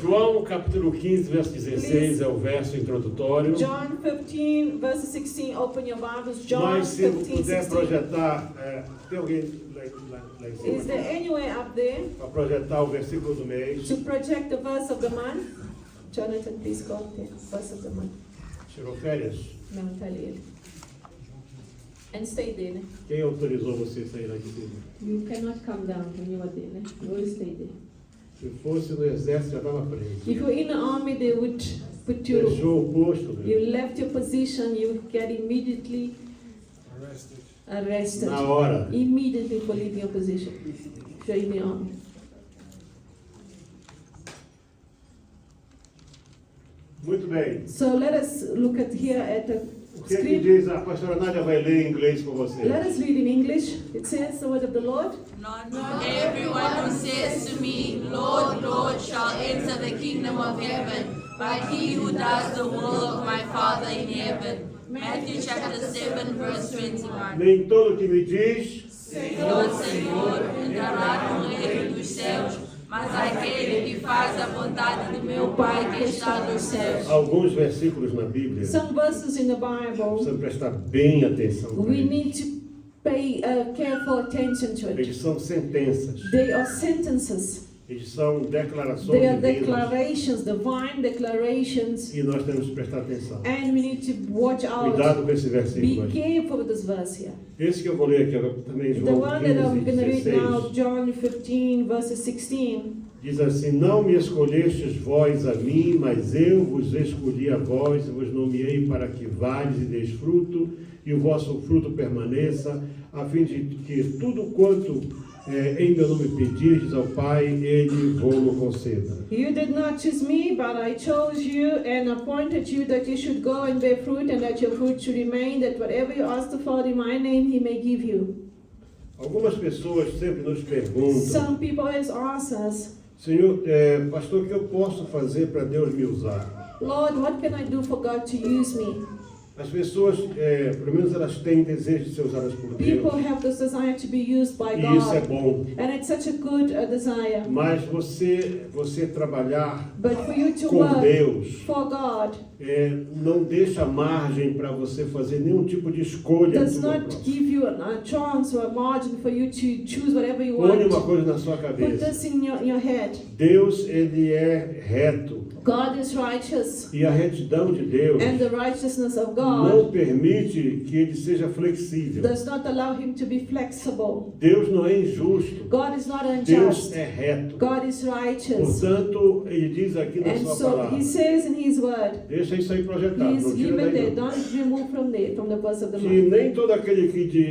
João capítulo 15, verso 16 é o verso introdutório. John 15, verse 16. Open your Bibles. John Mas se 15, puder 16. projetar, tem alguém lá em Is cima there anywhere up there para projetar o versículo do mês? to project the verse of the month? Jonathan, please go there. Verse of the month. Tirou férias? Não, tá ali. And stay there. Né? Quem autorizou você a sair lá de cima? You cannot come down when you are there. Né? You will stay there. Se fosse no exército, já estava preso. If you're in the army, they would put you. Deixou o posto, né? You left your position, you get immediately arrested. Na hora. Immediately for leaving your position. If you're in the army. Muito bem. So let us look at here at the O que screen. diz? A pastora Nádia vai ler em inglês com você. Let us read in English. It says the word of the Lord. Not everyone who says to me, Lord, Lord, shall enter the kingdom of heaven, but he who does the will of my Father in heaven. Matthew chapter 7, verse 21. Nem todo que me diz, Senhor, Senhor, entrará no reino dos céus, mas aquele que faz a vontade do meu Pai que está nos céus. alguns versículos na Bíblia, Some verses in the Bible, precisa prestar bem atenção. para we eles. need to pay careful attention to it. Eles são sentenças, They are sentences. eles são declarações They are divinas declarations, divine declarations, e nós temos que prestar atenção. and we need to watch out. Cuidado com esse versículo. Be aqui. careful with this verse here. Esse que eu vou ler aqui agora, também The João one that I'm 15, going to read 16, now, John 15, verses 16. diz assim: Não me escolhestes vós a mim, mas eu vos escolhi a vós e vos nomeei para que vades e deis fruto, e o vosso fruto permaneça, a fim de que tudo quanto em meu nome pedirdes ao Pai, Ele vos conceda. You did not choose me, but I chose you and appointed you that you should go and bear fruit, and that your fruit should remain, that whatever you ask the Father in my name, He may give you. Algumas pessoas sempre nos perguntam: Some people always ask us, Senhor, pastor, o que eu posso fazer para Deus me usar? Lord, what can I do for God to use me? As pessoas, pelo menos elas têm desejo de ser usadas por Deus, People have this desire to be used by e isso é God, bom. and it's such a good desire. Mas você trabalhar But for you to com work Deus for God não deixa margem para você fazer nenhum tipo de escolha. does no seu not próximo. give you a chance or a margin for you to choose whatever you Põe uma want. coisa na sua Put cabeça: this in your head. Deus, ele é reto, God is righteous, e a retidão de Deus and the righteousness of não God permite que ele seja flexível. does not allow him to be flexible. Deus não é injusto, God is not Deus unjust. é reto. God is righteous. Portanto, ele diz aqui na And sua so palavra: he says in his word, deixa isso aí projetado, please não leave tira it there. daí não. Don't remove from there, from the verse of the Que month. nem todo aquele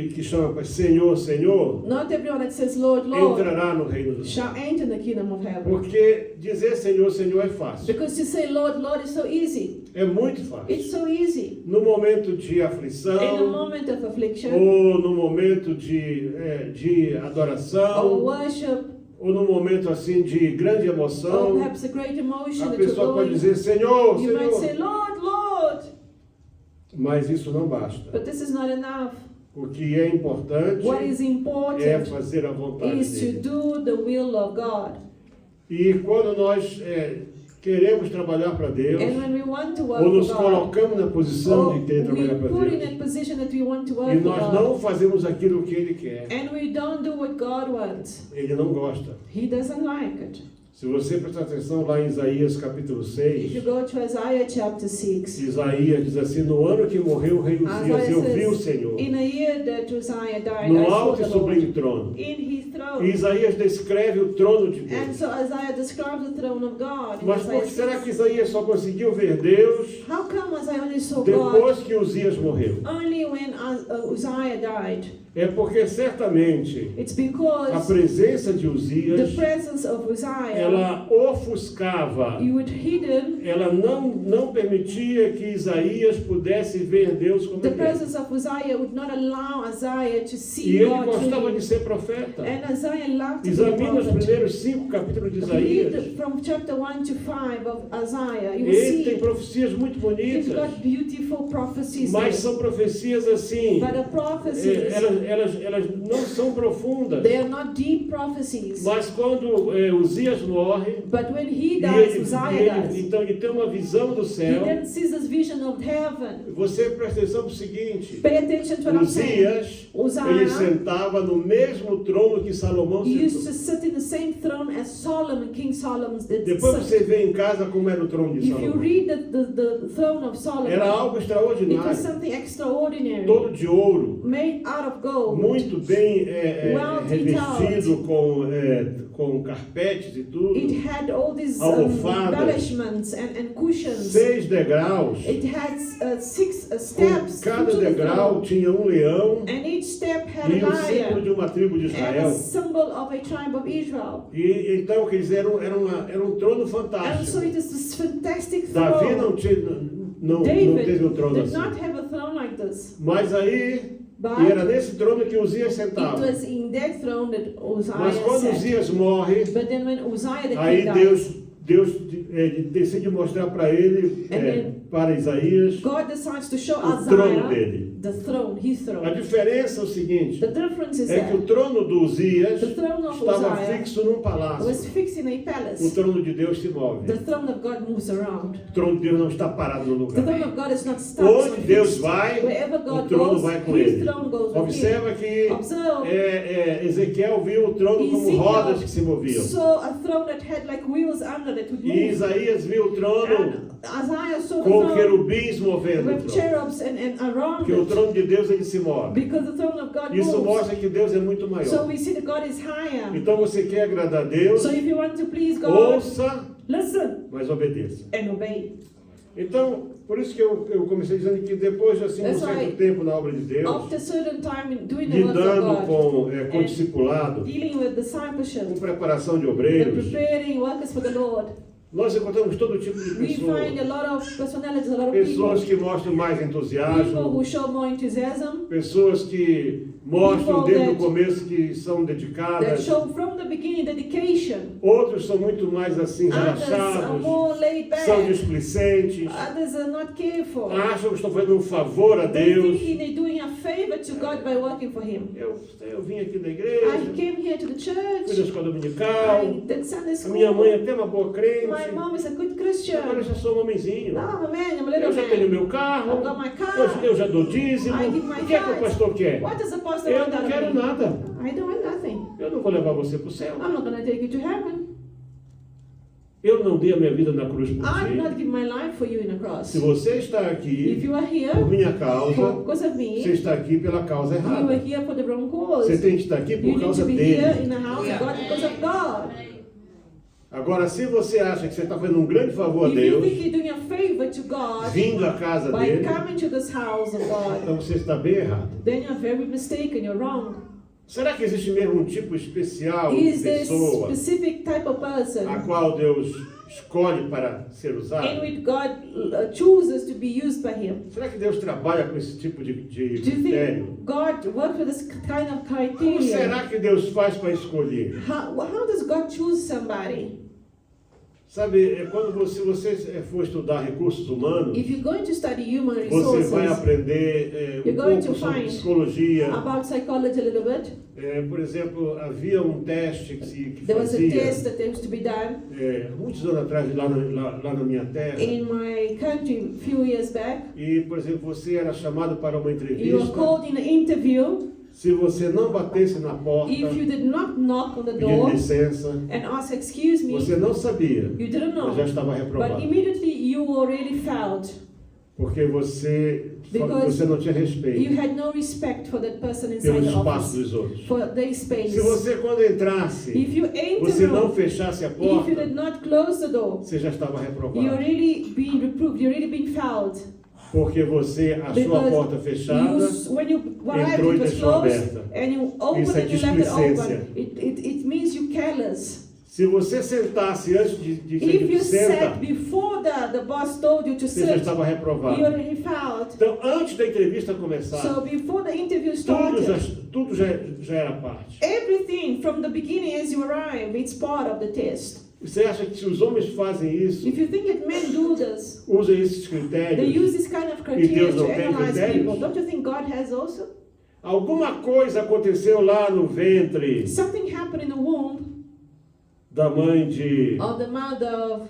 que chama para Senhor, Senhor, Not everyone that says Lord, Lord entrará no reino dos céus. shall enter the kingdom of heaven. Porque dizer Senhor, Senhor é fácil. Because to say Lord, Lord is so easy. É muito fácil. It's so easy. No momento de In a aflição, moment of affliction ou no momento de or adoração, worship, ou no momento assim de grande or emoção, perhaps a great emotion a that you're pessoa pode going, dizer Senhor, you might say Senhor. Lord, Lord. Mas isso não basta. But this is not enough. O que é importante What is é important fazer a vontade is to dele. do the will of God. E quando nós queremos trabalhar para Deus, And when we want to work ou nos for God, colocamos na posição or de ter we trabalhar para put in Deus, that position that we want to work e for nós God, não fazemos aquilo que Ele quer, and we don't do what God wants, Ele não gosta. He doesn't like it. Se você prestar atenção lá em Isaías capítulo If 6, you go to Isaiah chapter 6, Isaías diz assim: no ano que morreu o rei Uzias, eu vi o Senhor in a year that Uzziah died, no I saw alto e the Lord sublime trono. in his E throne. Isaías descreve o trono de And Deus. so Isaiah describes the throne of God. In Mas por Isaiah que será 6. que Isaías só conseguiu ver Deus How come Isaiah only saw God depois que Uzias morreu? only when Uzziah died? É porque certamente It's a because presença de the Uzias, presence of Uzziah, ela ofuscava, you would hidden. ela não permitia que Isaías pudesse ver Deus como The ele é. presence of Uzziah would not allow Isaiah to E see ele God gostava truly. de ser profeta. And Isaiah loved to be a Examina os prophet. primeiros 5 capítulos de Isaías. Read from chapter 1 to 5 of Isaiah. You will Ele tem see profecias muito he's bonitas, got beautiful prophecies mas there. são profecias assim, But the prophecies, elas não são profundas. They are not deep prophecies. Mas quando Uzias morre, But when he e dies, ele, Uzziah dies, então ele tem uma visão do he céu, then sees this vision of heaven. você presta atenção para o seguinte: Pay attention to what I'm saying. Uzias, ele Uzziah, sentava no mesmo trono que Salomão he used to sentou. sit in the same throne as Solomon, King Solomon did Depois sit. você vê em casa como era o trono de If you Salomão. read the throne of Solomon, Era algo it extraordinário, was something extraordinary, todo de ouro, made out of gold, muito bem Well revestido com carpetes e tudo, it had all these almofadas, embellishments and cushions. 6 degraus. It had 6 Com steps cada to the degrau throne, tinha um leão and each step had e a o símbolo lion de uma tribo de and a Israel. symbol of a tribe of Israel. E então, quer dizer, era um trono And so fantástico. it is this fantastic Davi throne. não teve um trono David did assim. not have a throne like this, Mas aí, but e era nesse trono que Uzias it sentava. was in that throne that Mas quando Uzziah sat. Uzias morre, But then when Uzziah the aí king dies, Deus decide mostrar para ele, para Isaías, God decides to show o trono Isaiah dele. the throne, his A throne. diferença é o seguinte, The difference is é que o that trono do Uzias the throne of estava Uzziah fixo num was palácio. fixed in a O palace. trono de Deus se move. The throne of God moves around. O trono de Deus não está parado no The lugar. throne of God is not stuck. Onde it's not Deus fixed. vai, Wherever o God trono goes, vai com his ele. throne goes with him. Observa que Observe. Ezequiel viu o trono como Ezekiel rodas que se moviam. saw a throne that had like wheels under that would E move. Isaías viu o trono And Isaiah saw the com throne querubins movendo o with trono. cherubs and around Porque o it. trono de Deus ele se move. Because the throne of God Isso moves. mostra que Deus é muito So maior. we see that God is higher. Então você quer agradar a Deus, So if you want to please God, ouça, listen mas obedeça. and obey. Então, por isso que eu comecei dizendo que depois de assim, um That's certo why tempo na obra de Deus, After a certain time in doing the work of lidando God, com discipulado, dealing with discipleship, com preparação de and obreiros, preparing workers for the Lord, nós encontramos todo tipo de we find a pessoas. lot of personalities, a lot of Pessoas people. que mostram mais People entusiasmo, who show more enthusiasm, pessoas que mostram People desde o that- começo que são that dedicadas, show from the beginning dedication. outros são muito mais assim Others are relaxados, more laid são back. displicentes, Others are not careful. acham que estão fazendo um favor a They Deus. think they're doing a favor to God by working for Him. Eu vim aqui da I igreja, came here to the fui da church. escola dominical, I did Sunday a minha mãe é school. até uma boa crente, My mom is a good agora eu Christian. já sou um homenzinho. Now I'm a man, I'm a Eu little já tenho man. meu carro, I've got my car. eu já dou dízimo. I give my O que é que o tithes. pastor quer? What does the pastor Eu want não out quero of me? nada. I don't want nothing. Eu não vou levar você para o céu. I'm not going to take you to heaven. Eu não dei a minha vida na cruz por I did not ti. give my life for you in a cross. Se você está If aqui you are here por minha causa, because of me, você está aqui pela causa you are errada. here for the wrong cause. Você tem que estar aqui You por need causa to be here dele. in the house of God because of God. Agora, se você acha que você está fazendo um grande favor a If you Deus, think you're doing a favor to God vindo à casa by dele, coming to this house of God, então você está bem errado. then you're very mistaken, you're wrong. Será que existe mesmo um tipo especial de Is there a pessoa specific type of a person qual Deus escolhe para ser in usado? which God chooses to be used by Him? Será que Deus trabalha com esse tipo de Do you critério? think God works with this kind of Como criteria? será que Deus faz para escolher? How does God choose somebody? Sabe, quando você for estudar recursos humanos, If you're going to study human você vai resources, aprender You're um going pouco to sobre find psicologia. about psychology a little bit, Por exemplo, havia um teste que there was a fazia test that used to be done muitos anos atrás lá na minha terra. in my country a few years back. E, por exemplo, você era chamado para uma You were entrevista. called in an interview. Se você não batesse na porta, If you did not knock on the pedindo door licença, and ask, excuse me, você não sabia, you didn't mas já know, estava but reprovado. immediately you already failed. Porque você não tinha You respeito had no respect for that person inside pelo the espaço office, dos outros. for their space. Se você, quando entrasse, If you enter você the não room, fechasse a if you porta, did not close the door, você já estava reprovado. you're really being reproved, you're really being fouled. Porque você achou a porta fechada, When you arrived, entrou e it was deixou closed, aberta. and you opened Isso é it, you left it displicência. open. It means you careless. se você sentasse antes de If you senta, sat before the boss told you to você já sit, estava reprovado. you already failed. Então, antes da entrevista começar, So before the interview tudo started, já era parte. everything from the beginning as you arrive, it's part of the test. Você acha que se os homens fazem isso, If you think that men do this, usam esses they critérios, use this kind of E criteria Deus não to tem analyze critérios? people. Don't you think God has also? Alguma coisa aconteceu lá no ventre Something happened in the womb da mãe de of the mother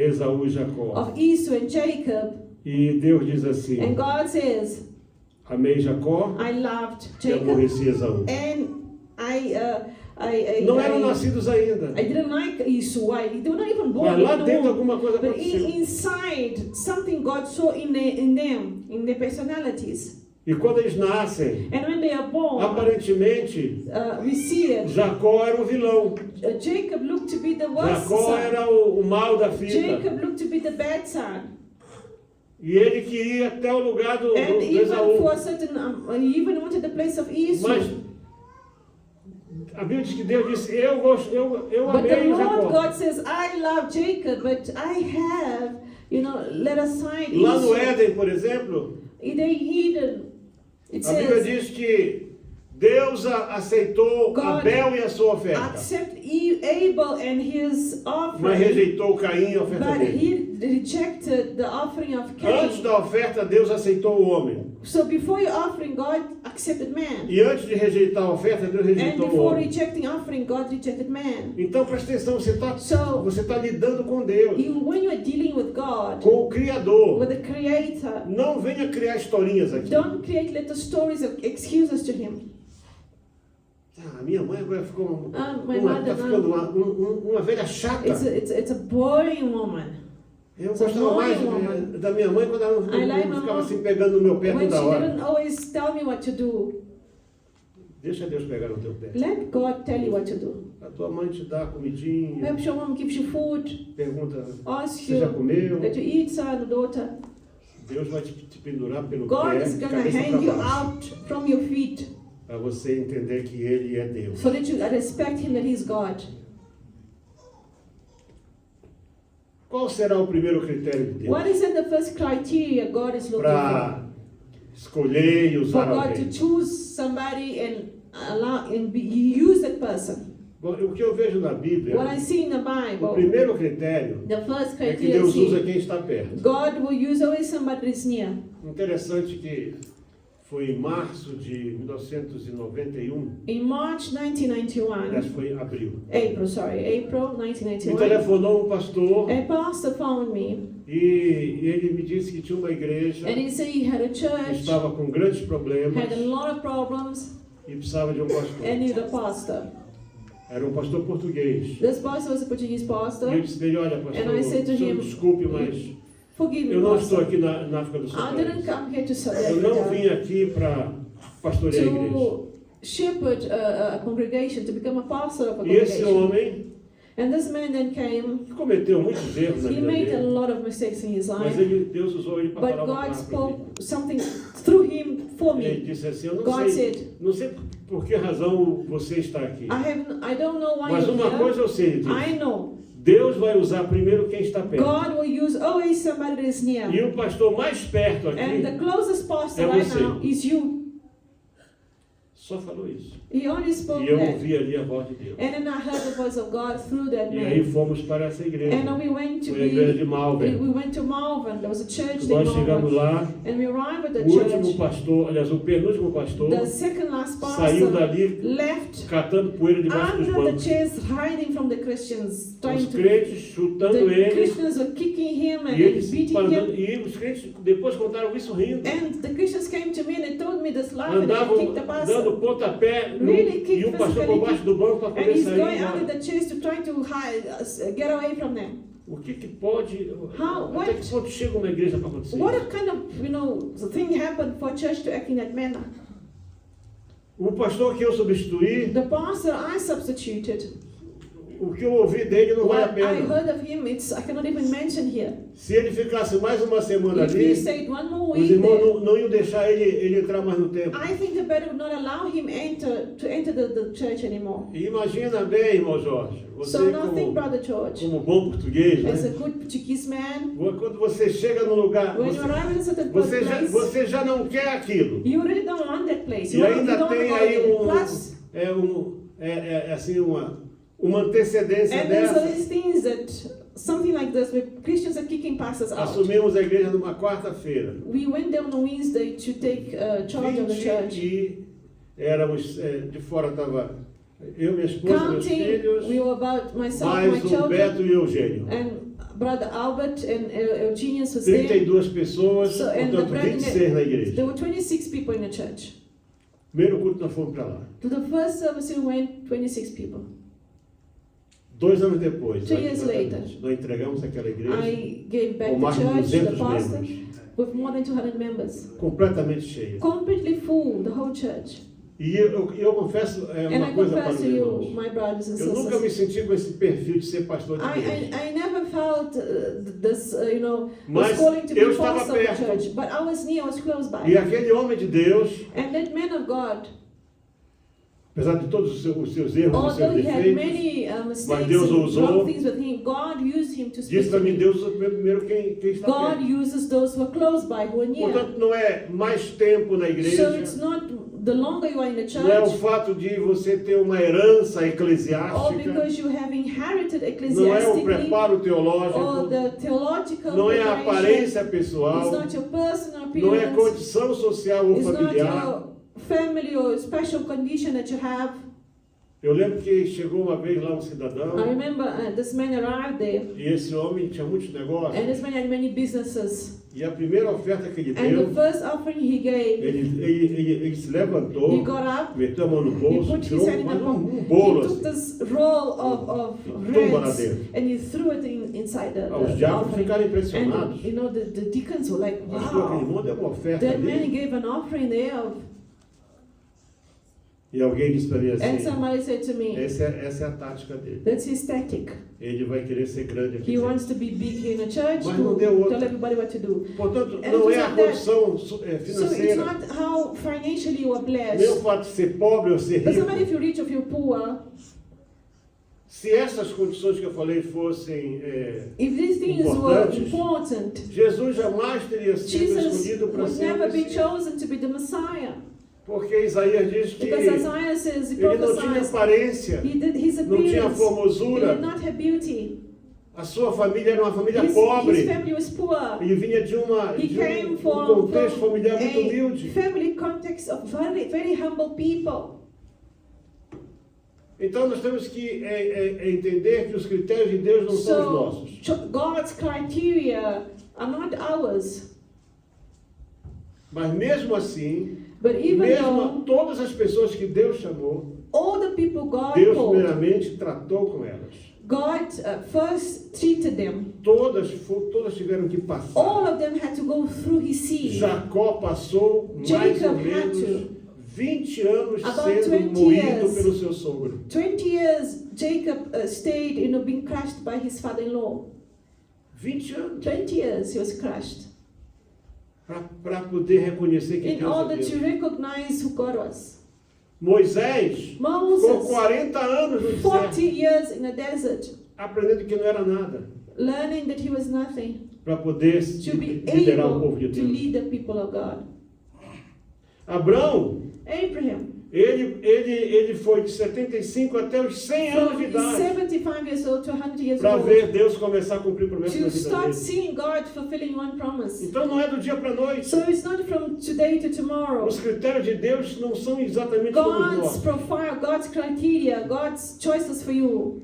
Esaú e Jacó. of Esau and Jacob. E Deus diz assim: And God says, amei Jacó I loved e Jacob. aborreci Esaú. And Não eram nascidos ainda. I didn't like Esau. Why? They were not even born. Mas lá in the dentro womb. alguma coisa But aconteceu. inside, something God saw in them, in their personalities. E quando eles nascem, And when they are born, aparentemente, we see it. Jacó era o vilão. Jacob looked to be the worst Jacó son. era o mal da fita. Jacob looked to be the bad son. E ele queria até o lugar do And even Esaú. for a certain, he even wanted the place of Esau. Mas a Bíblia diz que Deus disse: eu But the amei Lord Jacó. God says, I love Jacob, but I have, let aside Lá no Esau. Éden, por exemplo, They hidden. It a Bíblia says, diz que Deus aceitou God Abel e a sua oferta, accept Abel and his mas offering, rejeitou Caim e a oferta but dele. he rejected the offering of Antes Cain. da oferta, Deus aceitou o homem. So before your offering, God accepted man. E antes de rejeitar a oferta, Deus And rejeitou o before homem. rejecting offering, God rejected man. Então presta atenção, So você está lidando com Deus, when you are dealing with God, com o Criador. with the Creator, Não venha criar historinhas aqui. don't create little stories of excuses to Him. Minha mãe agora ficou My mother tá ficando now, uma velha chata. it's a boring woman. Eu It's a gostava mais boring woman. da minha mãe quando ela I like my ficava mom assim pegando no meu pé When toda she hora. didn't always tell me what to do, Deixa Deus pegar no teu pé. let God tell you what to do. A tua mãe te dá comidinha, Perhaps your mom gives you food, pergunta, asks você já you comeu? that you eat, son, daughter. Deus vai te pendurar pelo God pé, is de gonna cabeça hang you para baixo, out from your feet para você entender que Ele é Deus. so that you respect Him, that He's God. Qual será o primeiro critério de Deus What is the first criteria God is looking for? para escolher e For usar God to alguém? choose somebody and use that person. Bom, o que eu vejo na Bíblia, What I see in the o Bible, primeiro critério the first é que criteria I Deus usa see, quem está perto. God will use always somebody that is near. Interessante que foi em março de 1991, In March aliás 1991, foi abril, April me 1991, telefonou um pastor a pastor found me e ele me disse que tinha uma igreja and he said he had a que church, estava com grandes problemas had a lot of problems, e precisava de um pastor. and needed a pastor. Era um pastor português. This pastor was a Portuguese E eu pastor. disse dele: olha, pastor, And I said to o senhor him, desculpe, mas Forgive me, eu não estou pastor. aqui na África do Sul. I didn't come here to South Eu não vim Africa aqui para pastorear a igreja. to shepherd a congregation, to become a pastor of a E esse congregation. homem And this man then came. que cometeu muitos erros na He vida made a dele, lot of mistakes in his mas life, Deus usou ele para but falar uma God palavra para mim. spoke something through him for Ele me. disse assim: eu God said, não sei por que razão você está aqui, I don't know why mas you're uma coisa here. eu sei, ele disse, I know Deus vai usar primeiro quem está perto. God will use always somebody that is near. E o pastor mais perto And the aqui closest pastor É right você. now is you. só falou isso. He only spoke E eu that. ouvi ali a voz de Deus. And then I heard the voice of God through that E aí man. fomos para essa igreja. And we went to Foi a igreja de we Malvern. went to Malvern. There was a church there in Nós chegamos Malvern. lá, And we arrived at the o último church. pastor, aliás, o penúltimo pastor, The second last saiu pastor dali left catando poeira debaixo dos under the bancos. chairs, hiding from the Christians, trying Os to. crentes chutando The ele. Christians were kicking him and E eles beating mandando, him. e os crentes depois contaram isso rindo. And the Christians came to me and they told me this laughing and Andavam they kicked the pastor. dando pontapé Really kicked e o pastor por baixo do banco para And poder he's sair. going embora. under the chairs to try to hide, get away from them. O que pode, How- até what- que ponto chega uma igreja para acontecer What isso? a kind of thing happened for church to act in that manner? O pastor que eu substituí, The pastor I substituted, o que eu ouvi dele não vale a what I pena. heard of him, I cannot even mention here. Se ele ficasse mais uma semana If he ali, stayed one more os week irmãos there, não iam deixar ele entrar mais no templo. I think the better would not allow him to enter the church anymore. E imagina bem, irmão Jorge, você So now think, como, Brother George, como bom português, as a né? good Portuguese man, Quando você chega no lugar, when you arrive in a certain place, você já não quer aquilo. you really don't want that place. E You ainda don't tem want aí it. Plus, assim, uma antecedência and there's all dessa. these things that something like this, where Christians are kicking pastors out. Assumimos a igreja numa quarta-feira. We went there on a Wednesday to take charge of the church. E éramos, de fora estava eu, minha esposa, meus Counting, filhos, we were about myself, my mais o children, Beto e o Eugênio. and Brother Albert and Eugenius was there. 32 pessoas, So, and the portanto brethren, 26 na igreja. there were 26 people in the church. Primeiro culto nós fomos para lá. To the first service we went, 26 people. 2 anos depois, 2 years later, nós entregamos aquela igreja I gave back com the mais de church, the 200 pastor, membros, with more than 200 members. completamente cheia. Completely full, the whole church. E eu confesso And uma I coisa para confess os to you, irmãos. my brothers and Eu nunca me sisters, senti com esse perfil de ser pastor de igreja. I never felt this, Mas this calling to eu be estava pastor of the perto. church. But I was near, I was close by. E aquele homem de Deus, And that man of God, apesar de todos os seus erros e although seus he had defeitos, many mistakes Deus o and usou. wrong things with him, God used him to speak disse para to mim, me. Deus usa primeiro quem está God perto. uses those who are close by, who are near. Portanto, não é mais tempo na So igreja, it's not the longer you are in the não é o church, fato de você ter uma herança or eclesiástica, because you have inherited não é o ecclesiastically, preparo or teológico, the theological não é a preparation. aparência It's pessoal, not your personal não é a appearance. condição social ou It's not familiar. your family or special condition that you have. Eu lembro que chegou uma vez lá um I cidadão, remember this man arrived there, e esse homem tinha muitos negócios, and this man had many businesses. e a primeira oferta que ele And the deu, first offering he gave, ele se levantou, he got up, meteu a mão no he bolso, put his tirou hand in the pocket, bolo he took assim. this roll of Tumba lá rands, dentro. and he threw it inside the Os diáconos offering. ficaram impressionados. And the deacons were like, Pastor, aquele wow, monte é uma oferta that man ali. gave an offering there. E alguém disse para mim And assim, somebody said to me, essa é a tática dele. that's his tactic. Ele vai querer ser grande aqui He dentro. wants to be big here in the church, Mas não deu to outra. tell everybody what to do. Portanto, And não it é was a like that. condição So it's financeira, not how financially you are nem o blessed. fato de ser pobre ou ser Doesn't matter if rico. you're rich or if you're poor. Se essas condições que eu falei fossem If these things were importantes, important, Jesus jamais teria sido Jesus escolhido para would ser o never be Messias. chosen to be the Messiah. Porque Isaías diz que Because Isaiah says, he ele não tinha prophesies, aparência, his não tinha appearance, he formosura, did not have beauty. a sua família era uma família His pobre. family was poor. Ele vinha de He came um from contexto familiar muito a humilde. family context of very, very humble people. Então nós temos que entender que os critérios de Deus não são os So nossos. God's criteria are not ours. Mas mesmo assim, But even mesmo though todas as pessoas que Deus chamou, all the people God Deus called, primeiramente tratou com elas. God first treated them. Todas tiveram que All passar. of them had to go through his seed. Jacó passou mais Jacob ou had menos to. 20 anos About sendo 20 moído years. pelo seu sogro. 20 years Jacob stayed, being crushed by his father-in-law. 20 anos. 20 years he was crushed. Para poder reconhecer que In Deus é order Deus. to recognize who God was. Moisés ficou Moses, 40 anos no 40 deserto, years in the desert, aprendendo que não era nada, learning that he was nothing, para poder to be liderar o povo de able to Deus. lead the people of God. Abraão, Abraham, ele foi de 75 até os 100 anos de from idade, 75 years old to 100 years para old, ver Deus começar a cumprir promessas na to vida start dele. seeing God fulfilling one promise. Então não é do dia para a noite. So it's not from today to tomorrow. Os critérios de Deus não são exatamente como os God's nossos. profile, God's criteria, God's choices for you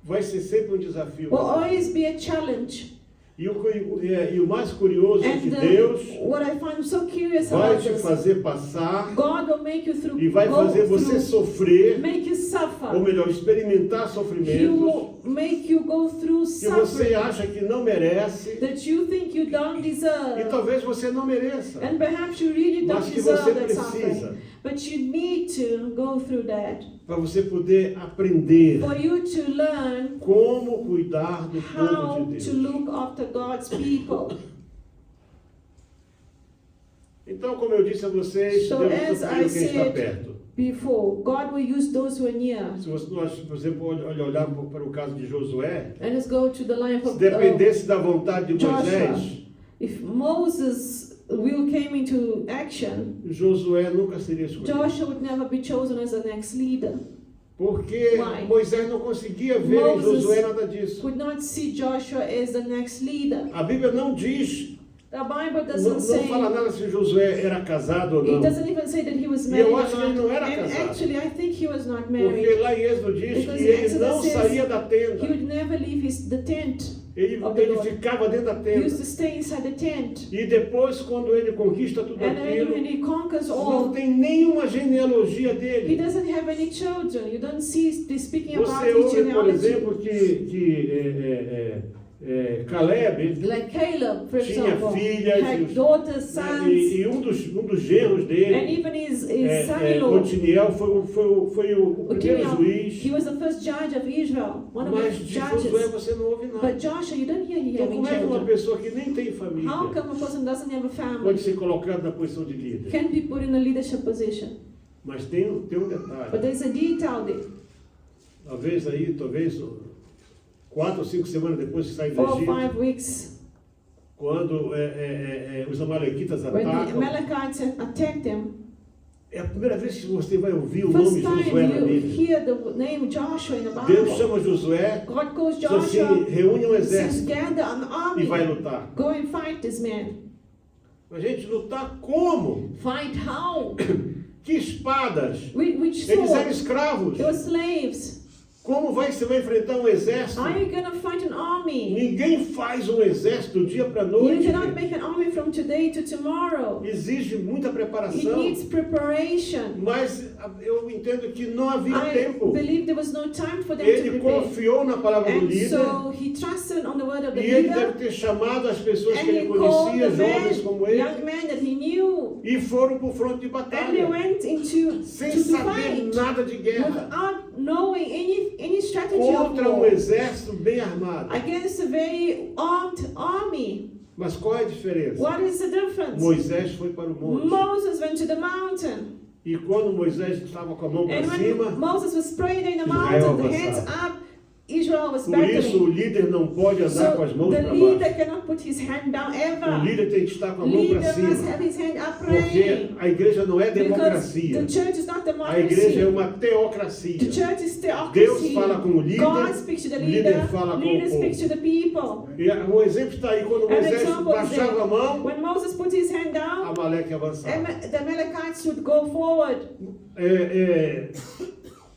Vai ser sempre um desafio. will always be a challenge. E o mais curioso é que And Deus what I find so curious vai about te this, fazer passar God will make you through, e vai go fazer você through, sofrer, make you ou suffer. melhor, experimentar He sofrimentos will make you go through que você suffering acha que não merece that you think you don't e deserve. talvez você não mereça, And perhaps you really mas don't que você deserve that precisa suffering. But you need to go through that para você poder aprender for you to learn como cuidar do povo how de to Deus. look after God's people. Então, como eu disse a vocês, So Deus as está I quem está said perto. before, God will use those who are near. Se nós, por exemplo, olhar para o caso de Josué, And let's go to the life se of dependesse da vontade de Joshua. Moisés, If Moses' will came into action, Josué nunca seria escolhido. Joshua would never be chosen as the next leader. Porque Why? Moisés não conseguia ver em Moses Josué nada disso. could not see Joshua as the next leader. A Bíblia não diz, The Bible não, doesn't não say, fala nada se Josué era casado ou it não. doesn't even say that he was E married eu or acho que ele não era not. And casado. actually, I think he was not Porque married. lá em Êxodo diz Because que ele Exodus não says saía da He tenda. would never leave the tent. Ele of the Lord. ficava dentro da He tenda. used to stay inside the tent. E depois, quando ele conquista tudo And then aquilo, when he conquers não all, tem nenhuma genealogia he dele. doesn't have any children. You don't see speaking about Você his ouve, por genealogy. exemplo, Caleb Like Caleb, for tinha example, filhas had daughters, sons, e um dos genros and dele, even his son-in-law, Otiniel, foi o primeiro Othniel, juiz. he was the first judge of Israel, one of Mas the de Josué judges. você não ouve nada. But Joshua, you don't hear he Então, having como é que uma children. pessoa que nem tem How família come a person doesn't have a family pode ser colocada na posição de líder? can be put in a leadership position? Mas tem um But detalhe. there's a detail there. Talvez 4 ou 5 semanas depois que sai do 4 or Egito, 5 weeks, quando os amalequitas when the atacam, Amalekites attacked them, é a primeira vez que você vai ouvir o first nome time Josué na you Bíblia. hear the name Joshua in the Deus Bible. chama Josué, God calls diz assim, Joshua, reúne um says, exército gather an e vai army, lutar. go and fight this man. Mas, gente, lutar como? Fight how? Que espadas? Which Eles eram sword? escravos. They were slaves. Como você vai enfrentar um exército? Are you going to fight an army? Ninguém faz um exército do dia para a You noite. cannot make an army from today to tomorrow. Exige muita It preparação. needs preparation. Mas eu entendo que não havia I tempo. believe there was no time for them to Ele prepare. confiou na palavra do And líder. so he trusted on the word of the E ele deve leader. ter chamado as pessoas And que he ele called conhecia, the jovens como ele, young man that he knew. e foram para o fronte de And they batalha, went into sem to saber fight nada de guerra, without knowing any strategy of contra um war exército bem armado. against a very armed army. Mas qual é a diferença? What is the difference? Moisés foi para o monte. Moses went to the mountain. E quando Moisés estava com a mão para And cima, when Moses was praying in the Israel mountain, the hands avançava. up, Israel was por isso o battling. líder não pode andar com as So mãos the para leader baixo. cannot put his hand down O ever. líder tem que estar com a mão para Leader must cima. have his hand up Porque praying. a igreja não é Because democracia. the church is not A igreja é democracy. uma teocracia. The church is Deus theocracy. fala com o líder, God speaks to the o líder leader, fala com leader o speaks to povo. the people. E o exemplo está aí, quando An Moisés example is baixava a there. mão, When Moses put his hand down, Amaleque avançava. the Amalekites would go forward.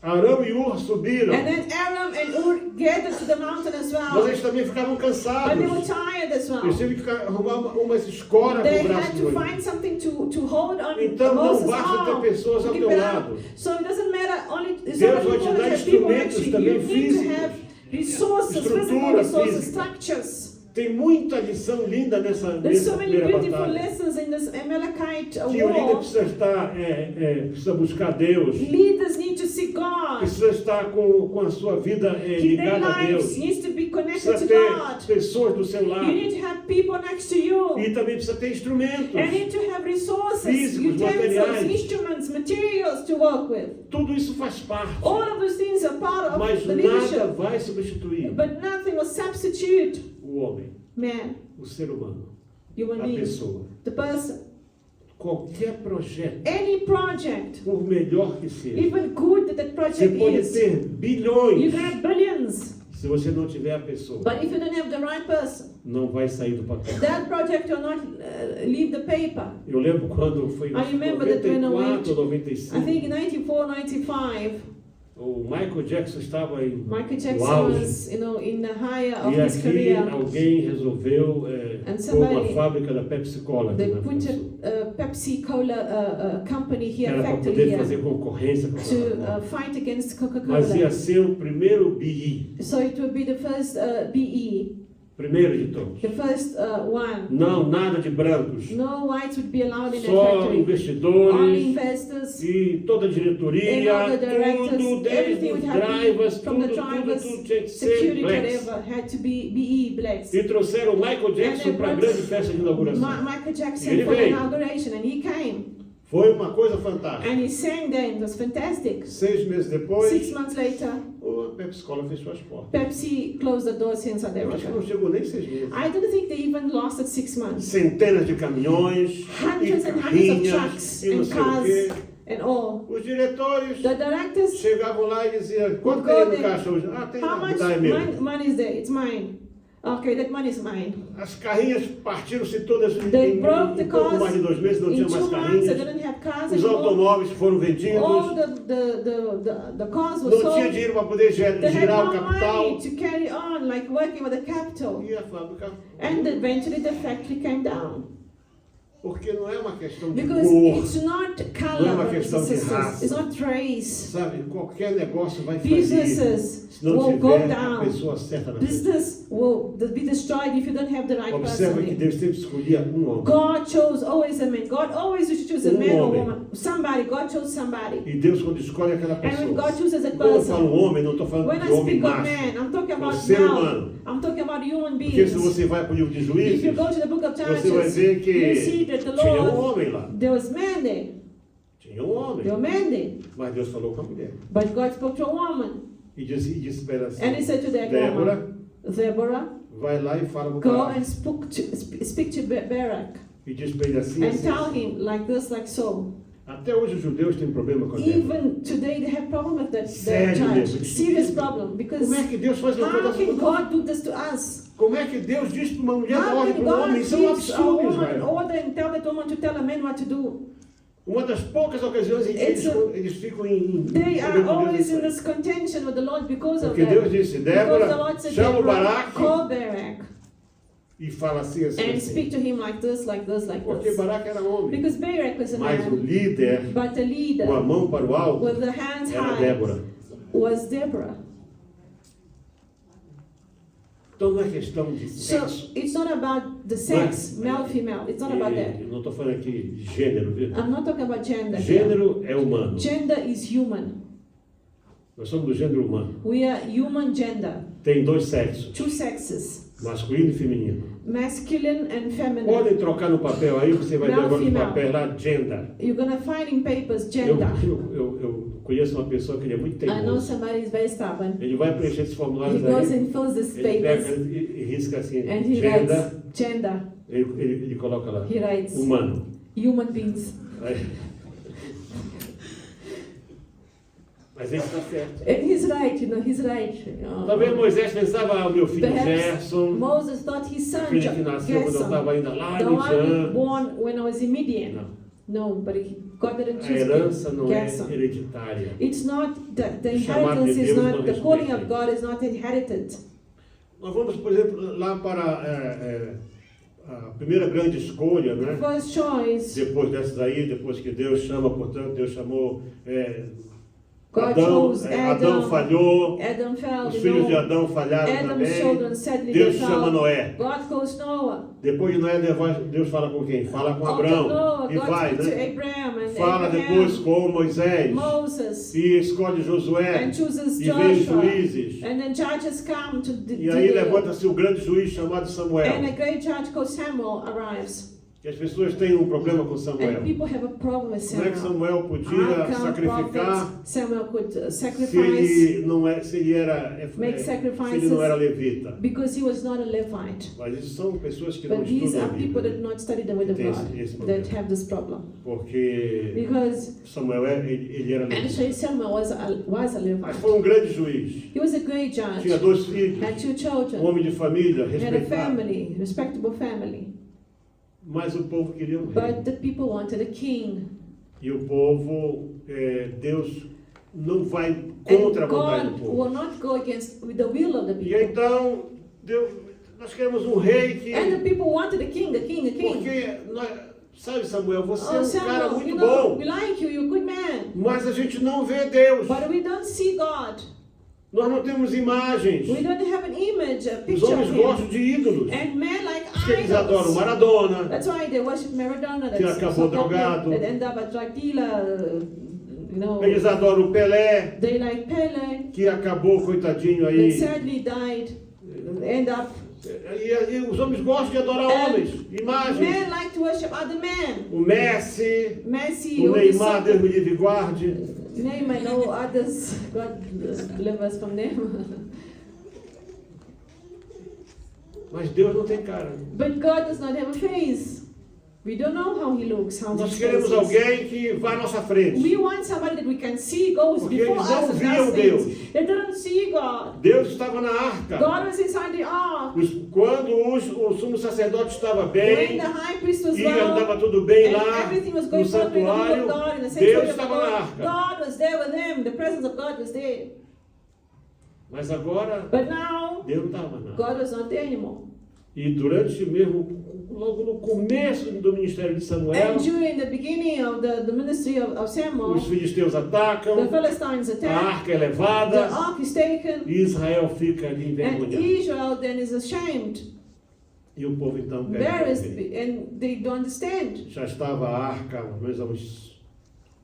Arão e Ur subiram, And then Aram and Ur gathered to the mountain as mas well. eles também ficavam But they were cansados. tired as well. Eles tiveram que arrumar umas escoras They no braço had de to Moisés. find something to hold on Então não Moses' basta ter arm. pessoas to ao keep teu it up. lado. So it doesn't matter only it's Deus not vai te important dar to have people instrumentos next to you. também You need to físicos. have resources, physical Estrutura resources, física. structures. Tem muita lição linda nessa There's so many primeira beautiful batalha. lessons in this Amalekite Que o líder war. precisa estar, precisa buscar Deus, Leaders need to seek God. precisa estar com a sua vida Their ligada a lives Deus. needs to be connected Precisa to ter God. pessoas do seu You lado. need to have people next to you. E também precisa ter instrumentos. And need to have resources, Físicos, utensils, materiais. instruments, materials to work with. Tudo isso faz parte. All of those things are part of Mas the nada leadership. vai substituir But nothing will substitute o homem, man, o ser humano, human a being, pessoa. the person. Qualquer projeto, Any project, por melhor que seja, even good that você project pode is, ter you bilhões. can have billions. Se você não tiver a pessoa, But if you don't have the right person, não vai sair do papel. that project will not leave the paper. Eu lembro quando foi em I remember that when I 94 ou I 95, think in 94, 95, o Michael Jackson estava em Michael no Jackson auge. was, in the higher of E his aqui career. alguém resolveu And pôr uma somebody- fábrica da Pepsi Cola They aqui na put África do Sul. a Pepsi Cola company here, Era para factory poder here, fazer concorrência com a to Coca-Cola. fight against Mas ia Coca-Cola. ser o primeiro BI, So it will be the first BE, primeiro de todos. the first one. Não, nada de brancos. No whites would be allowed in the Só factory. Only investidores investors e toda a and diretoria, all the tudo, directors, desde everything os would have to drivers, be from the tudo drivers, tinha que ser security, blacks. whatever, had to be BE blacks. E trouxeram o Michael Jackson para a grande festa de inauguração. Michael Jackson Ele for the veio. inauguration, and he came. Foi uma coisa fantástica. And he sang then, it was fantastic. 6 meses depois, 6 months later, a Pepsi Cola fechou as portas. Pepsi closed the doors here in South Eu acho que Africa. não chegou nem 6 meses. I don't think they even lasted 6 months. Centenas de caminhões, Hundreds e and hundreds of carrinhas, trucks e não and sei o cars. quê. and all. Os diretores The directors, chegavam lá e diziam, quanto Go tem no there. caixa hoje? Ah, tem how lá, much me dá, é meu. money is there? It's mine. Okay, that money is mine. As carrinhas partiram-se todas They em broke the pouco cars. mais de 2 meses, não In tinha 2 mais months, they carrinhas. didn't have cars Os anymore. automóveis foram All vendidos. the cars were Não sold. tinha dinheiro para poder They had girar o no capital. money to carry on, like working with the capital. E a fábrica. And eventually the factory came down. Porque não é uma questão de Because cor. it's not Não é color, uma brothers questão and de sisters. raça. It's not race. Sabe, qualquer negócio vai falir. Businesses Se não will go tiver a down. pessoa certa na frente. Business will be destroyed if you don't have the right Observa person que there. Deus sempre escolhia homem. God chose always a man. God always used to choose a man or homem. woman. Somebody. God chose somebody. E Deus, quando escolhe aquela And when God pessoa. chooses a Quando eu falo person, homem, não estou falando when de I homem speak of macho. man, I'm talking about ser male. humano. I'm talking about human Porque se beings. você vai para o livro de If Juízes, you go to the book of você vai Judges, ver you que see that the tinha Lord, homem lá. there was man there. Tinha homem. There were men there. Mas Deus falou com a mulher. But God spoke to a woman. E disse para ela assim, And he said to that Débora, woman, Deborah, vai lá e fala com o go Barak. and speak to Barak. E diz para ele assim, And assim, tell him like this, like so. Até hoje os judeus têm problema com a Débora. Even today they have problem with that Sério judge. mesmo? Serious problem. Because Como é que Deus faz uma coisa how can dessa? God do this to us? Como é que Deus diz para uma mulher dar How ordem can para um God homem? Isso é um gives a absurdo, woman Israel. order and tell that woman to tell a man what to do? Uma das poucas ocasiões em que It's eles ficam em They are problema com always in Deus. this contention with the Lord because of Porque Deus that. disse, Because the Débora, Lord said, chama o Deborah, Barak call Barak e fala assim, assim, and assim. speak to him like this, like this, like Porque this. Barak era homem. Because Barak was a Mas o man, líder, but the com a leader mão para o alto, with the hands era high Débora. was Deborah. Então não é questão de So sexo. it's not about the sex, male, female. It's not about that. Eu não estou falando aqui de gênero, viu? I'm not talking about gender. here. Gênero é humano. Gender is human. Nós somos do gênero humano. We are human gender. Tem 2 sexos, Two sexes, masculino e feminino. masculine and feminine. Podem trocar no papel aí, você vai ver Male, agora no female. papel lá, gender. You're gonna find in papers Eu, gender. eu conheço uma pessoa que ele é muito I know teimoso. somebody is very stubborn. Ele vai preencher esses He formulários goes aí, and fills these ele pega papers e risca assim, and he gender, writes gender. ele coloca lá, He writes humano. human beings. Aí- Mas ele está certo. And he's right, he's right. Talvez Moisés pensava, ah, o meu filho Perhaps Gerson, Moses thought his son filho que nasceu quando eu Gerson, estava ainda lá the em one Midian. born when I was in Midian. Não, No, but God didn't a choose herança não é Gerson. hereditária. It's not the O chamado de inheritance is Deus não not the calling respeita of God is not inherited. Nós vamos, por exemplo, lá para a primeira grande escolha, né? First choice, Depois dessas aí, depois que Deus chama, portanto, Deus chamou God Adão, chose Adão falhou, Adam fell, os you filhos de know. Adão falharam Adam's também. children sadly Deus they chama fell. Noé. God calls Noah. Depois de Noé, Deus fala com quem? Fala com After Abraão. Noah, E God vai, speaks to né? Abraham and Fala Abraham, depois com Moisés. Moses, E escolhe Josué. and chooses E vem Joshua. juízes. And then judges come to E aí levanta-se o grande juiz chamado and a Samuel. great judge called Samuel arrives. E as pessoas têm um problema com Samuel. And people have a problem with Como é que Samuel. Samuel How podia come sacrificar prophets, Samuel could se sacrifice ele não é, se ele era Make se sacrifices. ele não era levita? because he was not a Levite. Mas isso são pessoas que não But these estudam a are people that Bíblia, not study the word of Tem God esse problema. that have this problem. porque Because Samuel ele era levita. actually Samuel was a Mas Levite. foi um grande juiz. He was a great judge. Tinha 2 filhos, Had 2 um children. homem de família, Had a respeitado. family, respectable family. Mas o povo queria um rei. But the people wanted a king. E o povo, Deus não vai contra a And vontade do God povo. will not go against the will of the E people. então, nós queremos um rei que... And the people wanted a king, a king, a king. Porque, sabe, Samuel, você é Oh, um cara Samuel, you muito know, bom. we like you, you're a good man. Mas a gente não vê Deus. But we don't see God. Nós não temos imagens. We don't have an image, a Os picture homens of him. gostam de ídolos. And men like Diz que eles adoram idols. Maradona. That's why they worship Maradona. Que That's acabou so popular, drogado. that end up a drug dealer, you know. Eles adoram o Pelé, They like Pele, que acabou, coitadinho that aí. sadly died, end up. E os homens gostam de adorar homens, imagens. Men like to worship other men. O Messi, Messi, o all this Neymar, Deus me livre e guarde. name I know others. God deliver us from them. Mas Deus não tem cara. But God does not have a face. We don't know how he looks, how Nós much queremos faces. alguém que vá à nossa frente. We want somebody that we can see goes Porque before eles us não and viam does Deus. things. They didn't see God. Deus estava na arca. God was inside the ark. Quando o sumo sacerdote estava When bem, the high priest was e andava well, tudo bem and lá everything was no going forward in the will of santuário, God, in the sanctuary Deus of estava na God, arca. God was there with him. The presence of God was there. Mas agora, But now, Deus não estava na arca. God was not there anymore. E durante mesmo, logo no começo do ministério de Samuel, And during the beginning of the ministry of Samuel, os filisteus the atacam, Philistines a attack, arca é the levada, ark is taken, e Israel fica ali and envergonhado. Israel then is ashamed, E o povo então pede embarrassed, para ele. and they don't understand. Já estava a arca há mais ou menos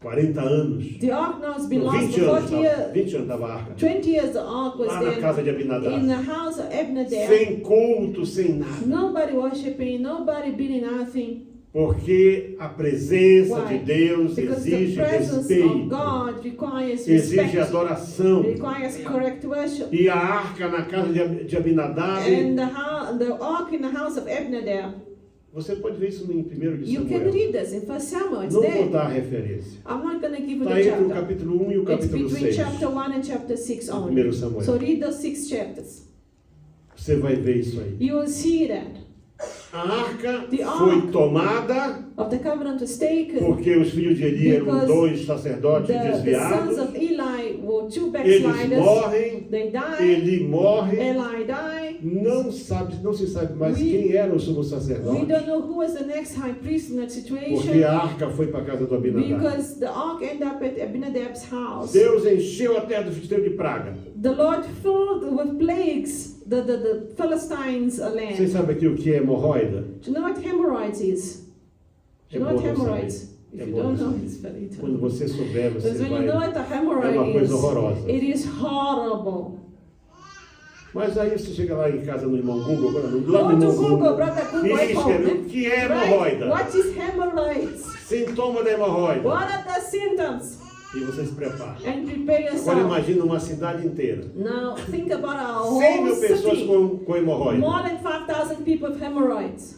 40 anos. The ark now has been Não, lost 20 for anos, 40 years. 20 anos estava a arca. 20 years the ark was Lá na there casa de in Abinadab. the house of Abinadab. Sem culto, sem nada. Nobody worshiping, nobody building nothing. Porque a presença Why? de Deus Because the exige presence of respeito, God requires exige respect, adoração. requires correct worship. E a arca na casa de Abinadab, And the ark in the house of Abinadab, você pode ver isso em 1 de you can Samuel. read this in 1 Samuel, it's Não vou there. dar a referência. I'm not going to give you Está the entre o chapter. capítulo 1 e o It's capítulo between 6. chapter 1 and chapter 6 de only. 1 Samuel. So read those 6 chapters. Você vai ver isso aí. You will see that. A arca The ark foi tomada of the covenant was taken. porque os filhos de Eli eram Because 2 sacerdotes The sons desviados. of Eli were 2 Eles backsliders. morrem, They die. Eli morre. Eli die. Não se sabe mais quem era o sumo We sacerdote, don't know who was the next high priest in that porque situation. a arca foi para a casa do Abinadab. Because the ark ended up at Abinadab's house. Deus encheu a terra do filisteu de praga. The Lord filled with plagues the Philistines' Vocês land. sabem aqui o que é hemorroida? Do you know what hemorrhoids is? Do you know what É bom não hemorrhoids? saber. If É you bom don't não know, saber. it's very Quando tough. você souber, você Because when you know vai... what a É hemorrhoid uma coisa is, horrorosa. it is horrible. Mas aí você chega lá em casa no irmão Google, lá no Go to Google, Google, brother Google, e at escreve home. o que é Right? hemorroida. What is hemorrhoids? Sintoma da hemorroida. What are the symptoms? E você se prepara. And prepare Agora yourself. imagina uma cidade inteira. Now think about our 100 whole mil pessoas city. com hemorroida. More than 5,000 people with hemorrhoids,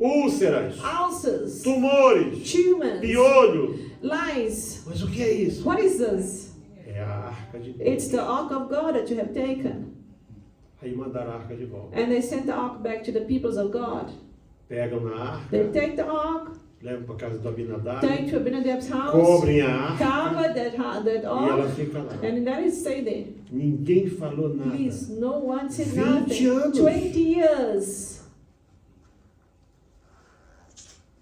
Úlceras, ulcers, tumores, tumors, piolho. lice. Mas o que é isso? What is this? É a arca de Deus. It's the ark of God that you have taken. Aí mandaram a arca de volta. And they sent the ark back to the peoples of God. Pegam na arca, They take the ark, levam para casa do Abinadab, take to Abinadab's house, cobrem a arca cover that e ela ark, fica lá. and that is stay there. Ninguém falou nada. Please, no one said 20 nothing. anos. 20 years.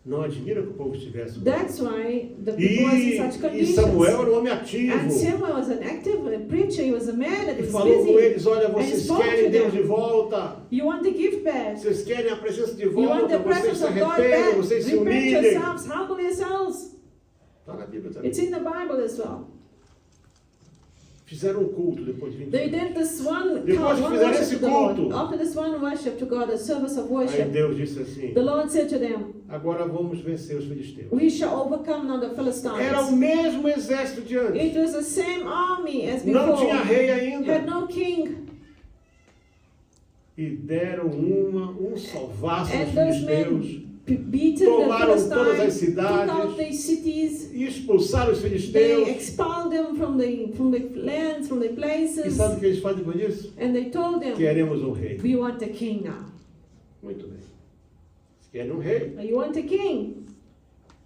Não admira que o povo estivesse. That's why the people was in such E conditions. Samuel era um homem ativo. And Samuel was an active preacher. He was a man that E was falou com busy. eles, olha, And vocês spoke querem to Deus them. de volta? You want the gift back? Vocês querem a presença de You want volta? the Vocês presence se of God arrependam, back? vocês se Repent humilhem. yourselves, humble yourselves. Está na Bíblia também. It's in the Bible as well. Fizeram um culto depois de 20 They anos. did this one Depois que one fizeram worship esse to the Lord. culto. After this one worship to God, a service of Aí worship, Deus disse assim, the Lord said to them, agora vamos vencer os filisteus. we shall overcome now the Era o Philistines. mesmo exército de antes. It was the same army as Não tinha before. rei Had ainda. no king. E deram um salvaço aos And those filisteus. men beaten the Tomaram todas as Philistines, took out cidades. their cities. E expulsaram os They filisteus. expelled them from the lands, from the E places, sabe o que eles fazem depois disso? and they told them, Queremos um rei. we want a king now. Muito bem. Eles querem um rei. You want a king?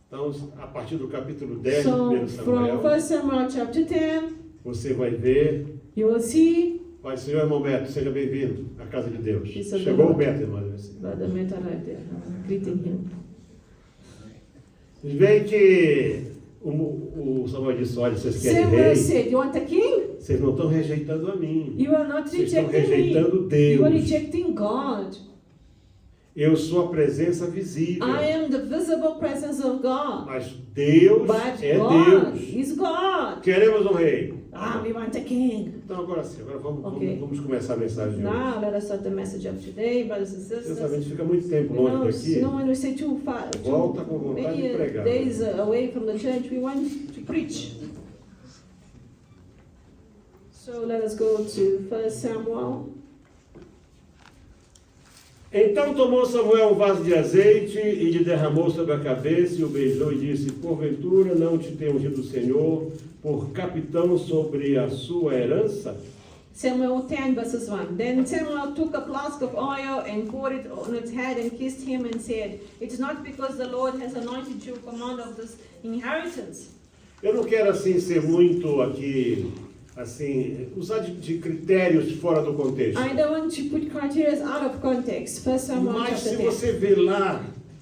Então, a partir do capítulo 10 do So 1 from Samuel, 1 Samuel chapter 10, você vai ver. you will see, Pai, Senhor, irmão Beto, seja bem-vindo à casa de Deus. Isso é Chegou o verdade. Beto, irmão. Brother Meta right there, greeting him. Vocês veem que o Samuel disse, olha, vocês querem Samuel rei? said, you want a king? Vocês não estão rejeitando a mim. You are not Vocês estão rejecting me. rejeitando You are Deus. rejecting God. Eu sou a presença visível. I am the visible presence of God. Mas Deus But é God Deus. is God. Queremos um rei. We want a king. Então agora sim, agora Ok. vamos começar a mensagem de hoje. Now let us start the message of today, brothers and Você sabe, a sisters. gente fica muito tempo You know, longe daqui. when we stay too far, Volta com vontade many de pregar. days away from the church, we want to preach. So let us go to 1 Samuel. Então tomou Samuel um vaso de azeite e lhe derramou sobre a cabeça e o beijou e disse: porventura não te tem ungido o Senhor por capitão sobre a sua herança? Samuel 10 verses 1. Then Samuel took a flask of oil and poured it on its head and kissed him and said, it's not because the Lord has anointed you commander of this inheritance. Eu não quero assim ser muito aqui, assim, usar de critérios fora do contexto. I don't want to put criteria out of context. 1 Samuel Mas se chapter 10. você vê lá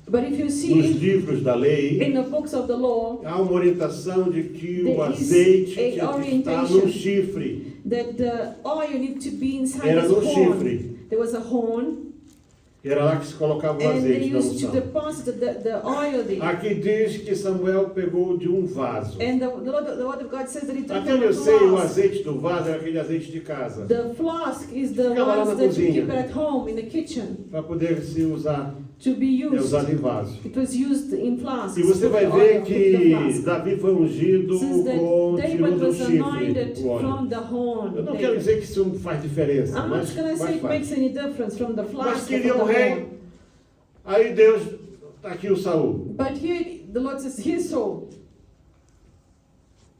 But if you nos see livros da lei, in the books of the law há uma orientação de que There o is azeite a tinha que estar orientation. no chifre. that the oil need to be inside Era this no horn. chifre. There was a horn, Era lá que se colocava o and they azeite da used to unção. deposit the oil there. Aqui diz que Samuel pegou de um vaso. And the word of God says that he took Até from onde a eu sei, o flask. azeite do vaso era aquele azeite de casa. The flask is the Ficava lá na ones that you cozinha. keep at home in the kitchen Para poder se usar, to be é used. usado em vaso. It was used in flasks. E você Put vai the ver oil, put the que flask. Davi foi ungido Since that com David tirou do was chifre anointed o óleo. from the horn. Eu não David. quero dizer que isso faz diferença, I'm mas not going to say it faz. makes any difference from the Mas flask or from queria the um rei. horn. Aí Deus, está aqui o Saul. But here the Lord says, here's Saul.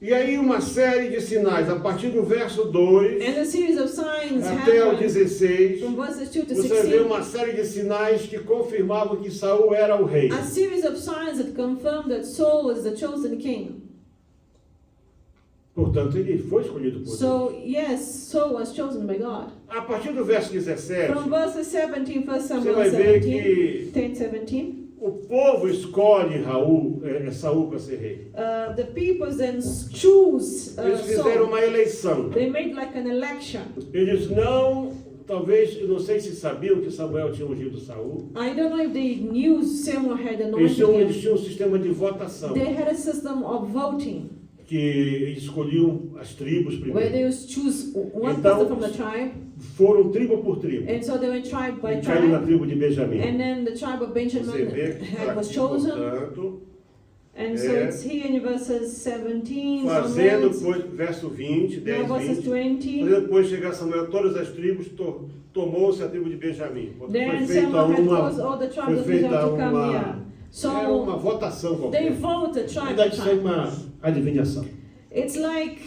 E aí uma série de sinais, a partir do verso 2 And a series of signs até o happened 16, from verses 2 to você vê 16. uma série de sinais que confirmavam que Saul era o rei. A series of signs that confirmed that Saul was the chosen king. Portanto, ele foi escolhido por Deus. So, yes, Saul was chosen by God. A partir do verso 17, From verses 17, 1 você Samuel vai ver 17, que 10, 17, o povo escolhe Saul para ser rei. the people then choose Eles fizeram Saul. uma eleição. They made like an election. Eles não, talvez, eu não sei se sabiam que Samuel tinha ungido Saul. I don't know if they knew Samuel had Eles anointed him. tinham um sistema de votação, They had a system of voting que eles escolhiam as tribos where primeiro. they would choose one Então, person from the tribe, foram tribo por tribo. and so they went tribe by E caiu na tribe, tribo de Benjamim. and then the tribe of Você Benjamin vê que was aqui, chosen, portanto, and so it's here in verses 17, fazendo, onwards, depois, verso 20, 10, now verses 20, 20. fazendo depois chegar Samuel, todas as tribos, tomou-se a tribo de Benjamim. Foi Then feita Samuel had uma, caused all the foi tribes of feita Israel to come here. era So uma votação they qualquer. voted tribe Na by verdade, isso é tribe. uma adivinhação. It's like,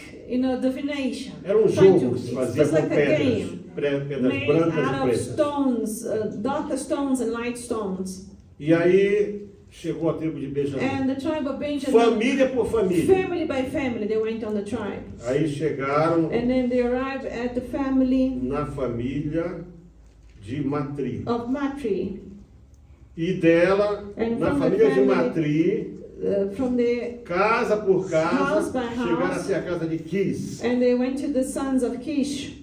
divination. Era um Trying jogo to- que se it's fazia just com like a pedras, game. pedras Made brancas e out of pretas. stones, darker stones and light stones. E aí chegou a tribo de Benjamim. And the tribe of Benjamin, Família por família. family by family, they went on the tribe. Aí chegaram And then they arrived at the family na família de Matri. of Matri. E dela, And na from the família de family- Matri, From the casa por casa, House by house. chegaram até a casa de Quis. and they went to the sons of Kish.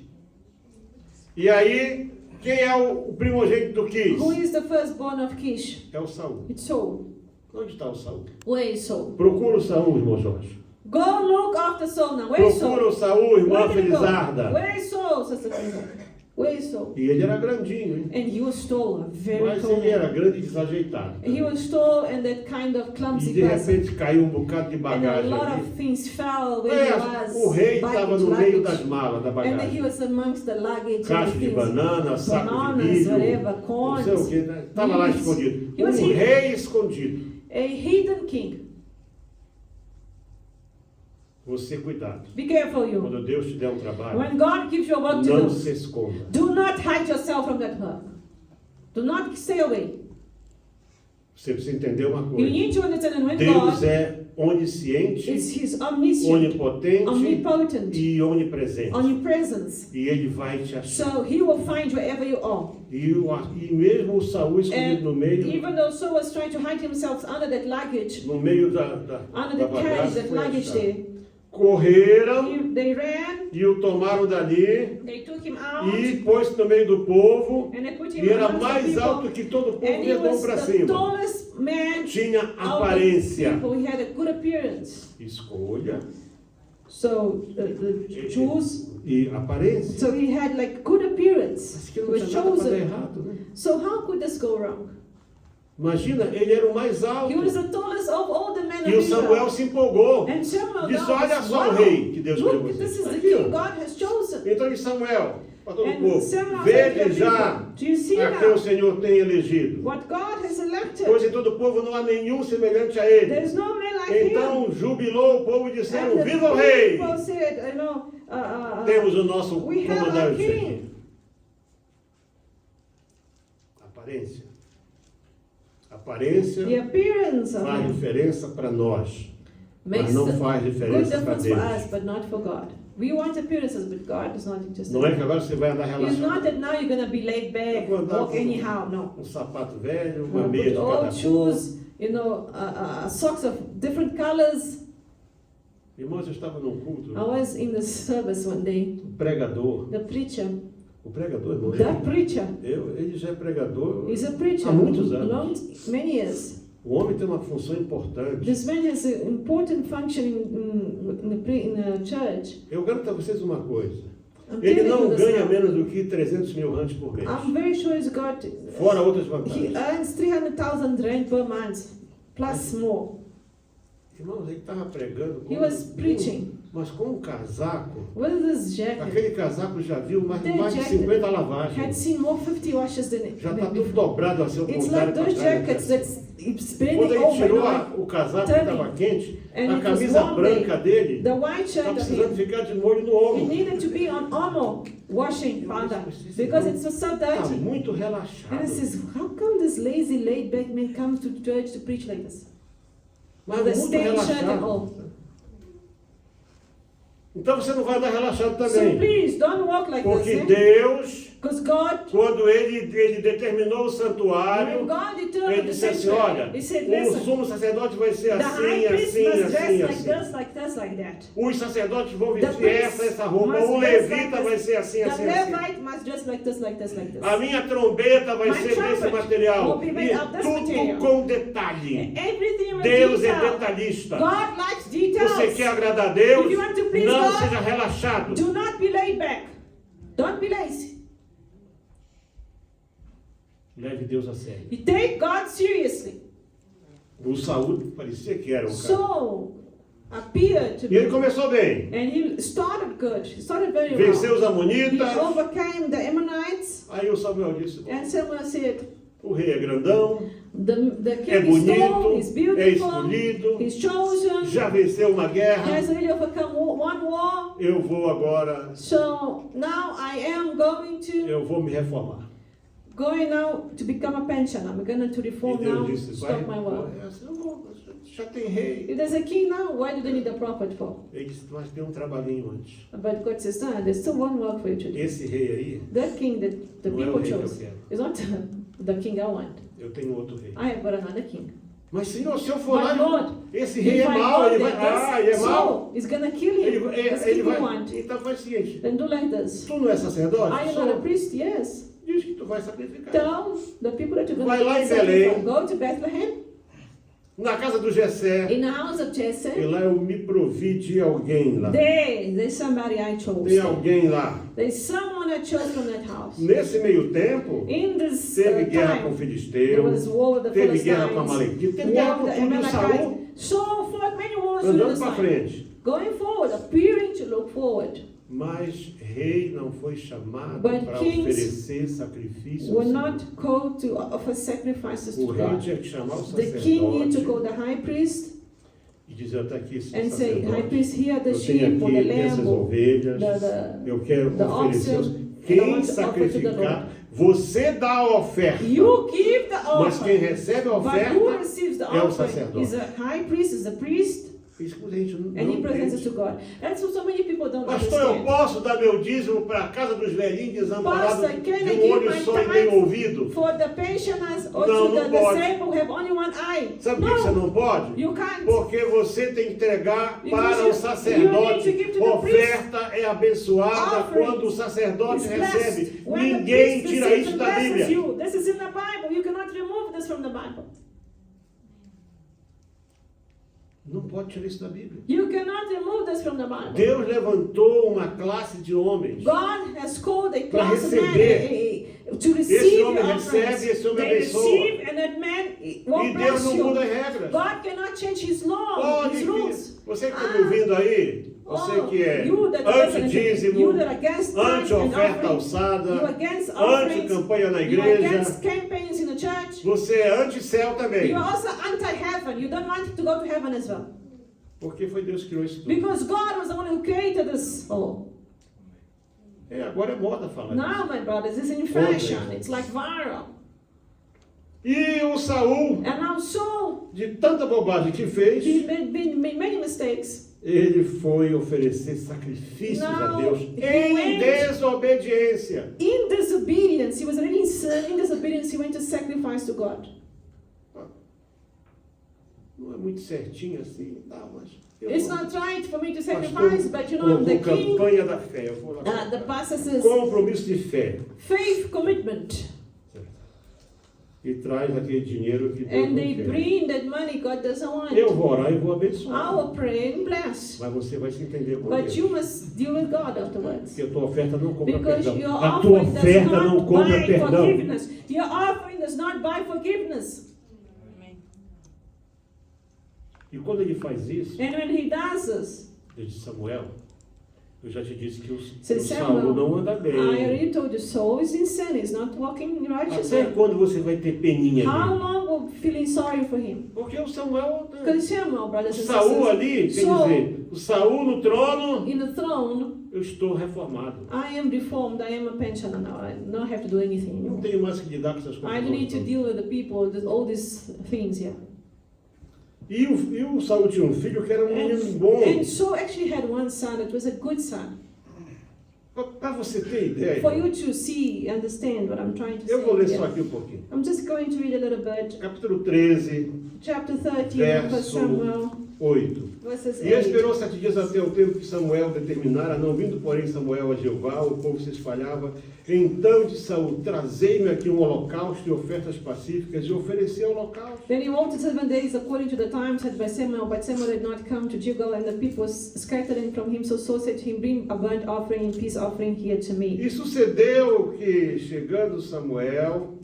E aí, quem é o primogênito do Quis? Who is the firstborn of Kish? É o Saul. It's Saul. Onde está o Saul? Where is Saul? Procura o Saul, irmão Jorge. Go look after Saul now. Where is Procura Saul? o Saul, irmã Where did he go? Felizarda. Where is Saul, Sister Felizarda? Where is Saul? E ele era grandinho, hein? And he was tall, a very Mas tall ele era man. grande e desajeitado. He was tall and that kind of E clumsy de person. repente caiu um bocado de And a bagagem lot ali. of things fell where he was. O rei estava no meio das luggage. malas da And then he bagagem. was amongst the luggage and Caixa de things. banana, saco de Bananas, milho, whatever, não corns. sei o que, né? Estava lá Beans. escondido. He was Um hidden. rei escondido. A hidden king. Você cuidado. Be careful, you. Quando Deus te der um trabalho, When God gives you a work to não do, se esconda. do not hide yourself from that work. Do not stay away. Você precisa entender uma You coisa. need to understand that when Deus God é onisciente, is His omniscient, onipotente omnipotent, e onipresente. omnipresence. E Ele vai te achar. So He will find you wherever you are. E mesmo o Saul escondido no meio, Even though Saul was trying to hide himself under that luggage, no meio da under the carriage, bagagem, that foi luggage achado. there, Correram they ran, e o tomaram dali they took him out, e pôs no meio do povo. and they put him E era amongst the mais people. alto que todo o povo, And he levou was para the cima. tallest man Tinha out of aparência. people. He had a good appearance. Escolha So the Jews, e aparência. so he had like good appearance. Mas He que não was tinha nada para dar chosen. errado, né? So how could this go wrong? Imagina, ele era o mais alto. He was the tallest of all the men of E o Samuel Israel. se empolgou. And Samuel Disse, now olha was, só o wow, rei que Deus escolheu look, this você. is the Aqui, ó. king God has chosen. Então disse Samuel, para todo o And povo. Samuel said to the Vede já people, do you see a quem o now Senhor tem elegido. what God has elected? Pois em todo o povo não há nenhum semelhante a ele. There's no man like him. Então jubilou o povo e disseram, And the viva o rei! people said, Temos o nosso we have our comandante aqui. king. Aparência. Aparência The appearance of faz him diferença para nós, mas makes não the faz good diferença para difference for us, Deus. but not for God. We want appearances, but God is not interested. Não é que agora você vai andar It's not relaxado. that now you're going to be laid back, Eu vou andar walk com anyhow. No. um sapato velho, uma meia Put de cada old cor. shoes, socks of different colors. Irmãos, eu estava num culto, I was in the service one day. o pregador, The preacher, irmão, that preacher, ele já é pregador is a preacher há muitos anos. many years. O homem tem uma função importante. This man has an important function in the church. Eu garanto a vocês uma coisa. I'm Ele telling não you this ganha now. menos do que 300 mil rands por mês. I'm very sure he's got. Fora outras He vantagens. earns 300,000 rand per month, plus more. Irmãos, ele estava pregando He was preaching mas com um casaco. with this jacket. Aquele casaco já viu mais The de jacket 50 had lavagens. seen more 50 washes than it. Já está tudo dobrado assim, ao It's contrário like those para trás. jackets that's it's bending Quando ele over. tirou You know, o casaco que turning. estava quente, And a it was camisa one branca day, dele the white está shirt of precisando him, ficar de molho no it ombro. needed to be on armor washing powder because it was so Está dirty. muito And relaxado. it says, how come this lazy, laid-back man comes to church to preach like this? Mas The muito stained shirt and relaxado. all. Então você não vai andar relaxado So também. please don't walk like Porque this. Deus, Because God, quando ele determinou o when santuário, God ele determined the disse assim, olha, sanctuary, He said, o listen, sumo sacerdote vai ser the assim, high priest assim, must assim, dress like assim. this, like this, like that. Os sacerdotes vão The vestir priest essa roupa. must O dress levita like vai this. ser assim, The assim, assim. Levite must dress like this, like this, like this. A minha trombeta vai My ser desse trumpet material. will be made E of this tudo material. com detalhe. Everything with Deus é detail. detalhista. God likes details. Você quer agradar a Deus? If you want to please Não God, seja relaxado. do not be laid back. Don't be lazy. Leve Deus a sério. You take God seriously. O Saúl parecia que era um cara. So appeared to E ele be. começou bem. And he started good. He started very Venceu well. os He amonitas. overcame the Ammonites. Aí o Samuel disse, bom, And someone said, o rei é grandão, the king é is tall, bonito, he's é beautiful, escolhido, he's chosen, já venceu uma he guerra. has already overcome one war. Eu vou agora, So now I am eu vou me reformar. going now to become a pensioner. I'm going to E reform Deus now, disse, vai, stop my work. eu vou, já tem rei. If there's a king now, why do they need a prophet for? Ele disse, mas tem um trabalhinho antes. But God says, no, there's still one work for you to do. Esse rei aí, That king that the não é o people rei que eu chose quero. is not the king I want. Eu tenho outro rei. I have got another king. Mas Senhor, se eu for But lá, Lord, esse rei if é I mau, go ele vai, there, ele é this mau. soul is going to kill him. This Ele king you vai, want. então faz o seguinte, Then do like this. tu não é sacerdote? Are you not a Sou. priest? Yes. Diz que tu vai sacrificar. Tell the people that you're Vai going lá to em Belém. sacrifice. Go to Bethlehem, Na casa do Jessé, in the house of Jesse. e lá eu me provi de alguém lá. There's somebody I chose. Tem alguém lá. There's someone I chose from that house. Nesse meio tempo, In this teve guerra com o time, there filisteu, was war with the teve guerra com a Philistines, Amalequita, teve guerra war com with the tudo. E o Saul Amalekites. So fought many wars through andando this para time. frente. Going forward, appearing to look forward. Mas rei não foi chamado But para kings oferecer sacrifício. ao Were Senhor. not called to offer sacrifices O to rei God. tinha que chamar o The king needed to sacerdote call the high priest e dizer, está aqui esse and say, High sacerdote. priest, here the Eu tenho sheep or the aqui essas lamb or ovelhas. the Eu quero the oferecer. oxen, and I Quem want to offer to the sacrificar, você dá a oferta. You give the Mas quem offering. recebe a But who oferta receives the é o offering sacerdote. is a high priest, is a priest, Escuta, gente, and he não presents it entende. to God. That's what so many people don't Pastor, eu understand. posso dar meu dízimo para a casa dos velhinhos desamparados Pastor, can I de um give olho my só e meio tithe ouvido? For the pensioners or Não, to não the pode. disabled who have only one eye. Sabe por que você No, não pode? you can't. Porque você tem que entregar Because para you o sacerdote. need to give to the Oferta é abençoada Offering quando o sacerdote It's blessed. recebe. When the Ninguém priest tira receives isso and da blesses Bíblia. you. This is in the Bible. You cannot remove this from the Bible. Não pode tirar isso da Bíblia. You cannot remove this from the Bible. Deus levantou uma classe de homens. God has called a Para class of men receber. to receive homem the recebe, offerings. esse homem They abençoa. receive and that man E won't Deus bless não you. muda as regras. God cannot change his law, Pode his que rules. Você que está me ouvindo aí, você que é you that listen, anti-dízimo, you that are against tithes and anti-oferta offering, alçada, you against offerings, anti-campanha na you igreja, against campaigns in the church, você é anti-céu também. you are also anti-heaven. You don't want to go to heaven as well. Porque foi Deus que criou isso tudo. Because God was the one who created this all. Agora é moda falar isso. Now, my brothers, it's in fashion. It's like viral. E o Saul, And now Saul, de tanta bobagem que fez, he made many mistakes. ele foi oferecer sacrifícios a Não, Deus he em went- desobediência. In disobedience, he was already in disobedience, he went to sacrifice to God. Não é muito certinho assim, tá, mas eu It's vou- not right for me to Pastor, sacrifice, but you know, I'm the colocou king. campanha da fé. Eu vou lá The colocar. pastor says, Compromisso de fé. faith commitment. E traz aquele dinheiro que Deus And não they quer. bring that money God doesn't want. Eu vou orar e vou abençoar. I will pray and bless. Mas você vai se entender com But Deus. you must deal with God afterwards. Porque a tua oferta não compra Because perdão. your A tua offering does oferta não not compra buy perdão. forgiveness. Your offering does not buy forgiveness. E quando ele faz isso, And when he does this, desde Samuel, eu já te disse que o says Saul Samuel, não anda I bem. already told you, Saul is in sin, he's not walking Até righteously. quando você vai ter peninha How dele? long will you feeling sorry for him? Porque o Samuel, Because Samuel, o brothers and Saul sisters, ali, quer Saul, dizer, o Saul no trono, in the throne, eu estou reformado. I am reformed, I am a pensioner now, I don't have to do anything Não anymore. tenho mais que lidar com essas I coisas. don't need to deal with the people, all these things here. E o Saul tinha um filho que era um menino bom. And Saul actually had one son that was a good son. Para você ter ideia, For you to see, understand what I'm trying to eu vou ler say só here. aqui um pouquinho. I'm just going to read a little bit. Capítulo 13, Chapter 13 of 1 verso Samuel, 8. verses E 8. esperou 7 dias até o tempo que Samuel determinara, não vindo, porém, Samuel a Jeová, o povo se espalhava. Então disse Saul, trazei-me aqui um holocausto e ofertas pacíficas, e ofereceu holocausto. Then he walked 7 days according to the time set by Samuel, but Samuel had not come to Gilgal, and the people was scattering from him. So Saul said to him, bring a burnt offering and peace offering here to me. E sucedeu que, chegando Samuel,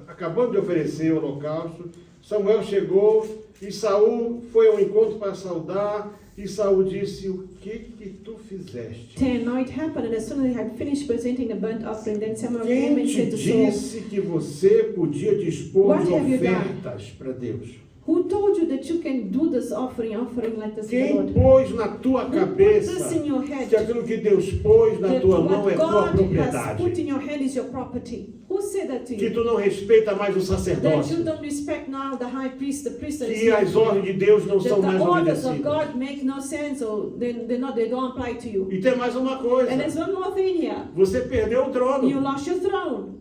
acabando de oferecer o holocausto, Samuel chegou e Saul foi ao encontro para saudar, e Saul disse, o que tu fizeste? 10. Now it happened, and as soon as he had finished presenting the burnt offering, then Samuel came Quem and te said to Saul, disse que você podia dispor What de have you done? ofertas para Deus? who told you that you can do this offering like this to the Quem Lord? pôs na tua Who put cabeça this in your head? que aquilo que Deus pôs na That tua mão what é tua God has propriedade? put in your hand is your property. Who said that to Que you? tu não respeita mais o That you sacerdócio? don't respect now the high priest, the priest that is Que as ordens de Deus não that são mais the orders of obedecidas? God make no sense, or they don't apply to you. E tem mais uma coisa. And there's one more thing here. Você perdeu o trono. You lost your throne.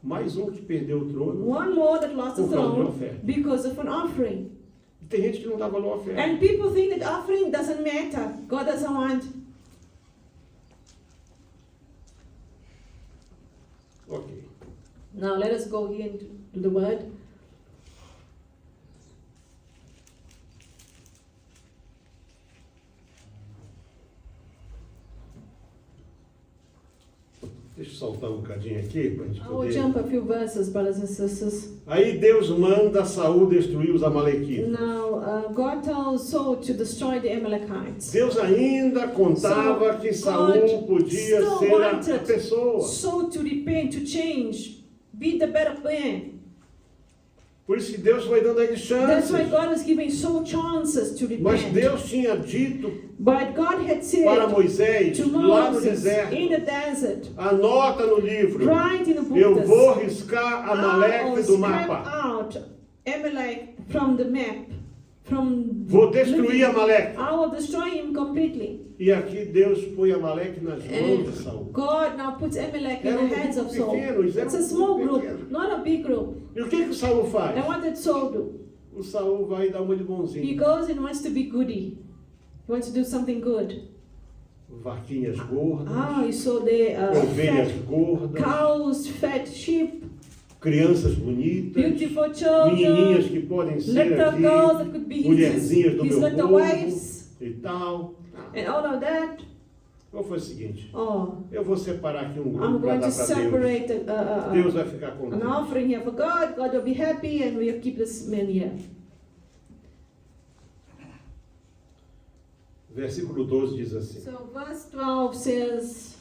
Mais um que perdeu o trono. One more that lost the Por causa de throne oferta. because of an offering. E tem gente que não dá valor à oferta. And people think that offering doesn't matter. God doesn't want. Ok. Now let us go here into the word. Deixa eu saltar um bocadinho aqui para a gente I will poder. jump a few verses, brothers and sisters. Aí Deus manda Saul destruir os amalequitas. Now, God tells Saul to destroy the Amalekites. Deus ainda contava que Saul God podia still ser a wanted pessoa. Saul to repent, to change, be the better man. Por isso que Deus foi dando a ele That's chances. why God was giving Saul chances to Mas repent. Deus tinha dito But God had para said Moisés, to lá no Moses deserto, in the desert, anota no livro, write in the book eu this, vou riscar I will Amaleque do scrap mapa. out Amalek from the map. From Vou destruir Amaleque. I will destroy him completely. E aqui Deus põe Amaleque nas mãos de Saul. God now puts Amalek in Era the hands of grupo Saul. pequeno, eles eram It's a small grupo group, pequeno. not a big group. E o que Saul faz? And what did Saul do? O Saul vai dar uma de He bonzinho. goes and wants to be goody. He wants to do something good. Vaquinhas gordas, He saw the ovelhas fat gordas, cows, fat sheep, crianças bonitas, beautiful children, menininhas que podem ser little aqui, girls that could be his mulherzinhas do meu little povo wives, e tal. and all of that. Então foi o seguinte, Oh, eu vou separar aqui um I'm grupo para going to dar para Deus. separate Deus vai ficar an contente. offering here for God. God will be happy, and we'll keep this man here. Versículo 12 diz assim. So verse 12 says,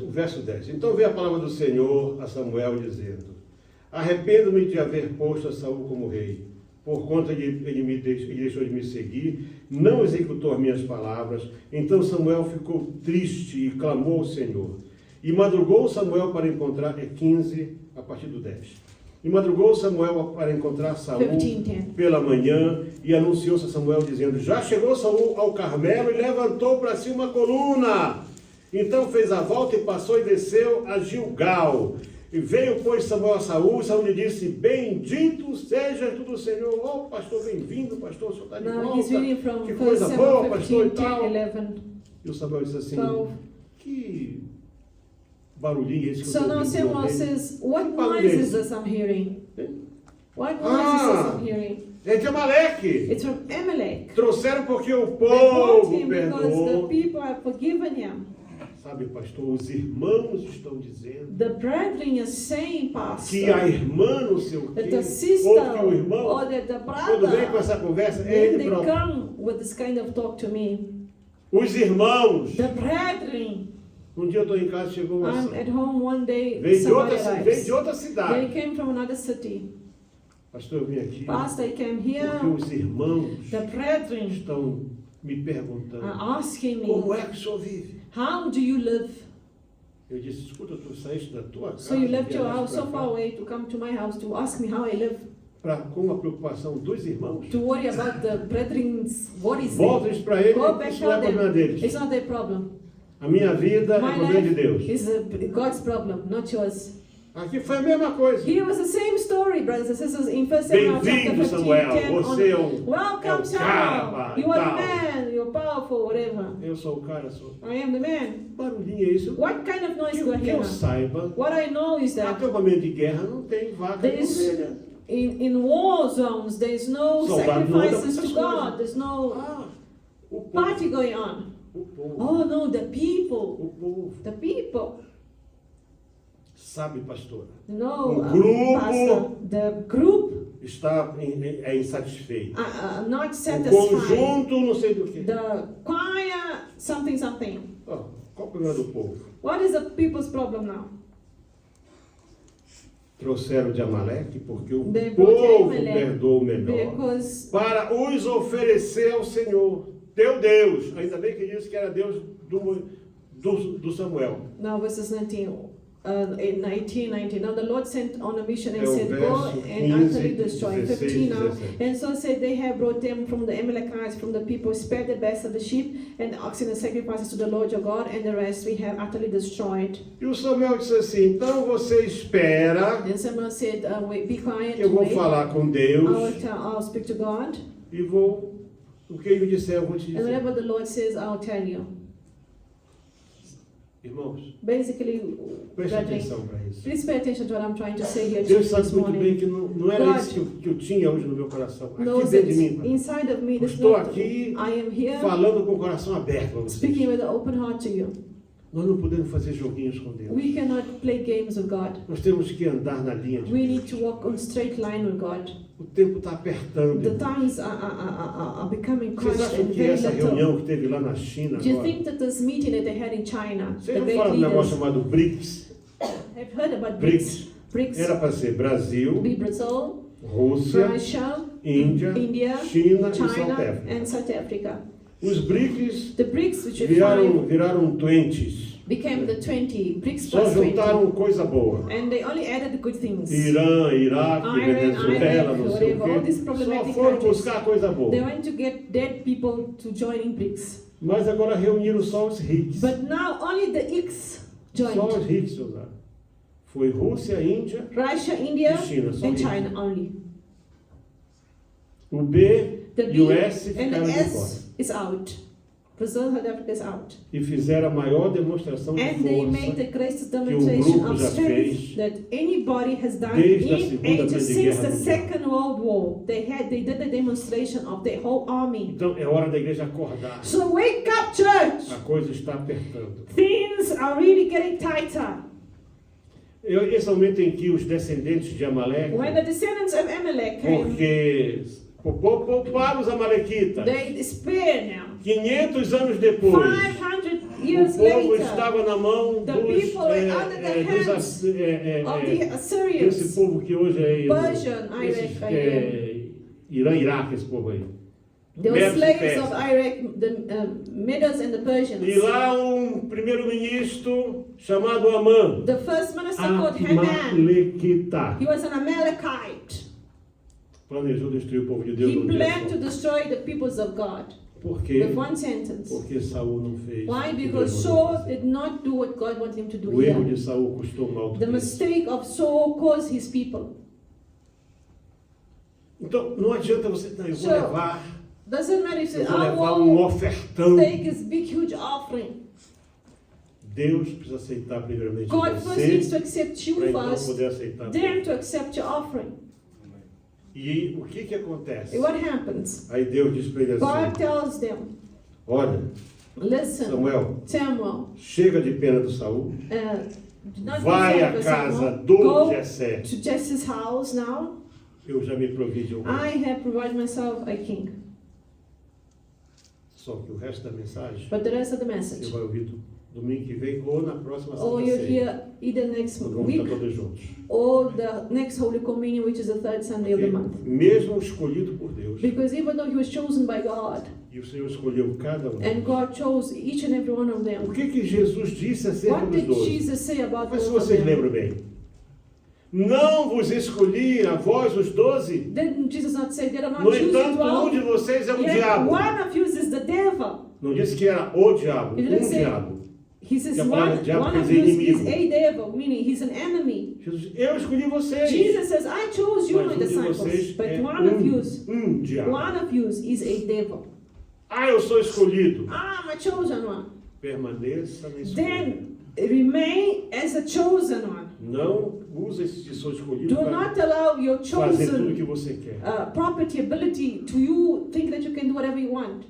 O verso 10. Então veio a palavra do Senhor a Samuel dizendo: arrependo-me de haver posto a Saul como rei, por conta de ele deixou de me seguir, não executou as minhas palavras. Então Samuel ficou triste e clamou ao Senhor. E madrugou Samuel para encontrar, 15, a partir do 10. E madrugou Samuel para encontrar Saul 15:10. pela manhã, e anunciou-se a Samuel dizendo: já chegou Saul ao Carmelo e levantou para si uma coluna. Então fez a volta e passou e desceu a Gilgal. E veio, pois, Samuel a Saul, e Saul lhe disse: bendito seja tu do Senhor. Oh, pastor, bem-vindo, pastor, o senhor está de Now he's volta. reading from Que 1 coisa boa, Samuel pastor, 15, e 10, tal. 11, E o Samuel disse assim: 12. que barulhinho é esse que So eu now estou ouvindo? Samuel says, what barulho noise é is esse? this I'm hearing? What noise Ah. is this I'm hearing? É de Amaleque. It's from Amalek. Trouxeram porque o They brought povo him because the perdoou. people have forgiven him. Sabe, pastor, os irmãos estão dizendo The brethren is saying, que Pastor, a irmã não sei o quê, that the ou sister que o irmão, or that the quando vem com brother, essa conversa, é when ele they próprio. come with this kind of talk to me, Os irmãos. the brethren, Um dia eu estou em casa, chegou uma I'm at home one day, veio de somebody outra arrives. They cidade. came from another city. Pastor, eu vim aqui Pastor, I came porque here, os irmãos the brethren estão me perguntando: are asking como me, é que o senhor vive? how do you live? Eu disse: escuta, tu saíste da tua casa, So you left your viajaste house so pra far cá, away to come to my house to ask me how I live, com a preocupação dos irmãos. to worry about the brethren's worries. Volta isso para ele, Go back, isso não é tell problema them. deles. It's not their problem. A minha vida é My problema de life Deus. is God's problem, not yours. Aqui foi a mesma coisa. Here was the same story, brothers and sisters, in 1 Samuel chapter Bem-vindo, 15, Samuel. 10 Você é on. Welcome, Samuel. cara, You are tal. the man, you're powerful, whatever. Eu sou o cara, sou. I am the man. Que barulhinho é isso? What kind of noise do I Que hear eu now? saiba, What I know is that acampamento de guerra não tem vaca there de is, ovelha. in war zones, there is no Soldado não anda com sacrifices essas to coisas. God. There's no Ah, o povo. party going on. O povo. Oh no, the people. O povo. The people. Sabe, pastora, No, grupo. Pastor, the group está insatisfeito. not O satisfied. conjunto, não sei do que. The choir, something, something. Ó, qual o problema do povo? What is the people's problem now? Trouxeram de Amaleque porque o They brought povo Amalek perdoou o menor Because para os oferecer ao Senhor, teu Deus. Ainda bem que disse que era Deus do Samuel. now verses 19. In 19, now the Lord sent on a mission and É o said, Go verso and 15, utterly destroy. 16, 15 now. 17. And so said they have brought them from the Amalekites, from the people, spared the best of the sheep and the oxen and sacrifices to the Lord your God, and the rest we have utterly destroyed. E o Samuel disse assim: então você espera Then Samuel said, wait, be quiet, que eu vou wait. falar com Deus I'll speak to God, e vou, o que ele me disser eu vou te and dizer. whatever the Lord says, I'll tell you. Irmãos, Basically, preste brethren, atenção para isso. please pay attention to what I'm trying to say here Deus sabe this muito bem morning. que não era God isso que eu tinha hoje no meu coração. Aqui Knows dentro that de mim, Pai. inside of me, there's Estou not, aqui I am here falando com o coração aberto para vocês. speaking with an open heart to you. Nós não podemos fazer joguinhos com Deus. We cannot play games with God. Nós temos que andar na linha de We Deus. need to walk on straight line with God. O tempo está apertando. The irmão. times are becoming Vocês crushed acham and que very essa little. reunião que teve lá na China Do you agora? think that this meeting that they had in China, Vocês the não great falam de um negócio leaders, chamado BRICS? have heard about BRICS. BRICS? Era para ser Brasil, Be Brazil, Rússia, Russia, Índia, India, China e China, South África. and South Africa. Os BRICS The BRICS, which are five, viraram 20s. became the 20, BRICS Só plus 20. juntaram coisa boa. And they only added the good things. Irã, Iraque, Iran, Venezuela, Iraq, não sei o whatever, all these quê. problematic Só foram countries. buscar coisa boa. They went to get dead people to join in BRICS. Mas agora reuniram só os ricos. But now only the ICS Só os joined. ricos usaram. Foi Rússia, Índia Russia, India, e China. Só and ricos. China only. O B The e o B S and ficaram the de fora. S is out. Brazil, South Africa is out. E fizeram a maior demonstração de And they made força the greatest grupo demonstration of já strength fez that anybody has done desde a in Segunda ages Grande since Guerra the Mundial. Second World War. They did the demonstration of the whole army. Então é hora da igreja acordar. So wake up, church! A coisa está apertando. Things are really getting tighter. Esse é o momento em que os descendentes de Amaleque, When the descendants of Amalek came, porque Pouparam os amalequitas. They despair now. 500 anos depois, 500 years o povo later, estava na mão the dos, people were under the hands of the Assyrians, esse povo que hoje é Persian, esses, Iraq, Irã, Iraque, esse povo aí. they were Medos e slaves persas. of Iraq, the Medes and the Persians. E lá um primeiro-ministro chamado Amã, The first minister called Haman, Amalequita, he was an Amalekite. planejou destruir o povo de Deus He num dia planned to só. destroy the peoples of God Por quê? with one sentence. Porque Saul não fez. Why? o que Because Deus mandou Saul fazer. did not do what God wanted him to do O erro here. de Saul custou um alto The preço. mistake of Saul caused his people. Então, não adianta você, não, eu vou So, levar, Doesn't matter if you eu say, vou I levar um will ofertão. take this big, huge offering. Deus precisa aceitar primeiramente God first needs to você, accept you para então first, poder aceitar. then to accept your offering. E o que acontece? And what happens? Aí Deus diz para ele God assim, tells them, olha, listen, Samuel, Samuel, chega de pena do Saul, do not vai be à sad for casa Samuel. do Go Jessé. to Jesse's house now. Eu já me provi de um rei. I have provided myself a king. Só que o resto da mensagem But the rest of the você message, vai ouvir domingo que vem ou na próxima or Santa you Ceia. hear either next Nós vamos week estar todos juntos. or the next Holy Communion, which is the third Sunday of the month. Porque mesmo escolhido por Deus, Because even though he was chosen by God, e o Senhor escolheu cada um and deles, God chose each and every one of o them, que Jesus disse acerca what dos did 12? Jesus say about Mas se all of vocês them? lembram bem. Não vos escolhi a vós os 12? Didn't Jesus not say, did I not No choose you entanto, um 12? de vocês é um Yet diabo. one of you is the devil. Não disse que era o diabo, He didn't say- diabo. He says Que a palavra one diabo quer of dizer you is inimigo. a devil, meaning he's an enemy. Jesus, eu escolhi vocês. Jesus says, I chose you, Mas my um de disciples, vocês but é one of you diabo. is a devil. Ah, eu sou escolhido. I'm a chosen one. Permaneça na escolha. Then remain as a chosen one. Não use esse sou escolhido Do para not allow your fazer tudo o chosen que você quer. property, ability to you think that you can do whatever you want.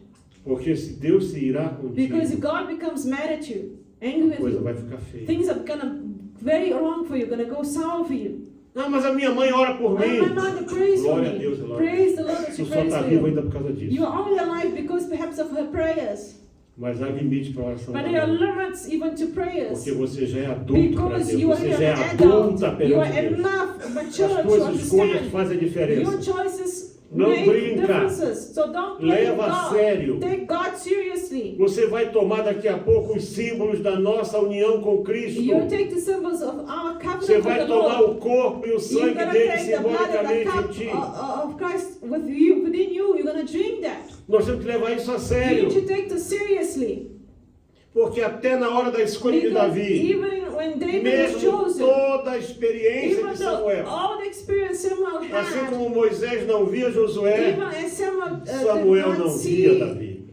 Porque se Deus se irá contigo, Because God becomes mad at you, angry a with coisa you. vai ficar feia. Things are gonna very wrong for you, gonna go sour for you. Não, mas a minha mãe ora por My mim. mother prays for Glória a me. Deus, glória a Praise the Lord that she Tu só prays está for vivo you. ainda por causa disso. You are only alive because perhaps of her prayers. Mas há limite para a oração. But da there are mãe. limits even to prayers. Porque você já é adulto para Because Deus. you are Você já é an adulta adult. You perante are Deus. enough mature As to tuas escolhas understand. fazem a Your diferença. choices Não make brinca. differences. So don't play with Leva a God. sério. Take God seriously. Você vai tomar daqui a pouco os símbolos da nossa união com Cristo. You take the symbols of our covenant Você with vai the tomar Lord. o corpo e o You're sangue gonna dele take the blood and the simbolicamente em cup ti. of Christ with you, within you. You're gonna drink that. Nós temos que levar isso a You sério. need to take this seriously. Porque até na hora da escolha de Because Davi, even when David was mesmo chosen, toda a experiência even de though Samuel, all the experience Samuel assim had, como Moisés não via Josué, even as Samuel Samuel did não not via see Davi.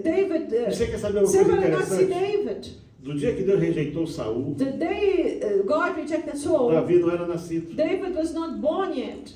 David, Você quer saber uma coisa Samuel did not see interessante? David. Do dia que Deus rejeitou Saul, The day God rejected Saul, Davi não era nascido. David was not born yet.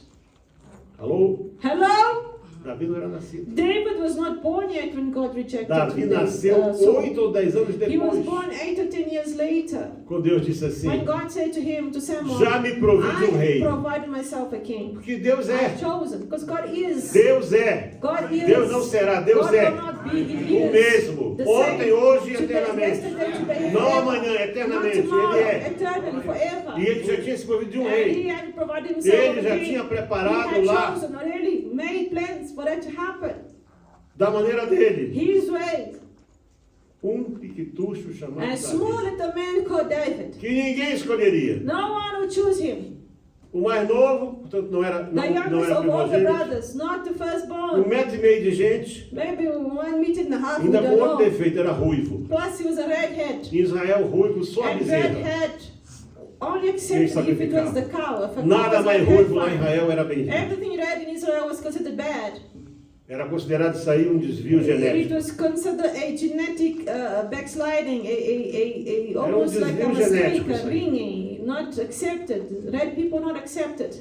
Alô? Hello? Davi não era nascido. David was not born yet when God rejected Davi nasceu Saul. 8 ou 10 anos He was depois. born 8 or 10 years later. Quando Deus disse assim, When God said to him, to Samuel, já me provi de um I rei. provided myself a king. Porque Deus I've é. chosen, because God is. Deus é. God is. Deus não será, Deus God é. will not be, He O is. mesmo. The Ontem, same. hoje e Today, eternamente. yesterday, today, Não forever. amanhã, eternamente. Not tomorrow, Ele é. eternally, forever. E ele já tinha se provido de um And rei. He had provided himself Ele a já king. tinha He preparado had lá chosen, already made plans for that to happen. da maneira dele. His way. Piquetucho chamado And a small Davi. little man called David. Que ninguém escolheria. No one would choose him. O mais novo, portanto não era, The não youngest era of all the primogênito. brothers, not the 1,5 firstborn. metro de gente, Maybe 1 meter and a half, we ainda com don't outro know. defeito, era ruivo. Plus he was a redhead. Em Israel, ruivo só a And bezerra. redhead only accepted if it was the cow. If a cow Nada was mais red, ruivo lá em fine. Israel era bem-vindo. Everything red in Israel was considered bad. Era considerado isso aí um desvio It genético. was considered a genetic backsliding, almost desvio like a mistake, genético a isso aí. ringing, not accepted. Red people not accepted.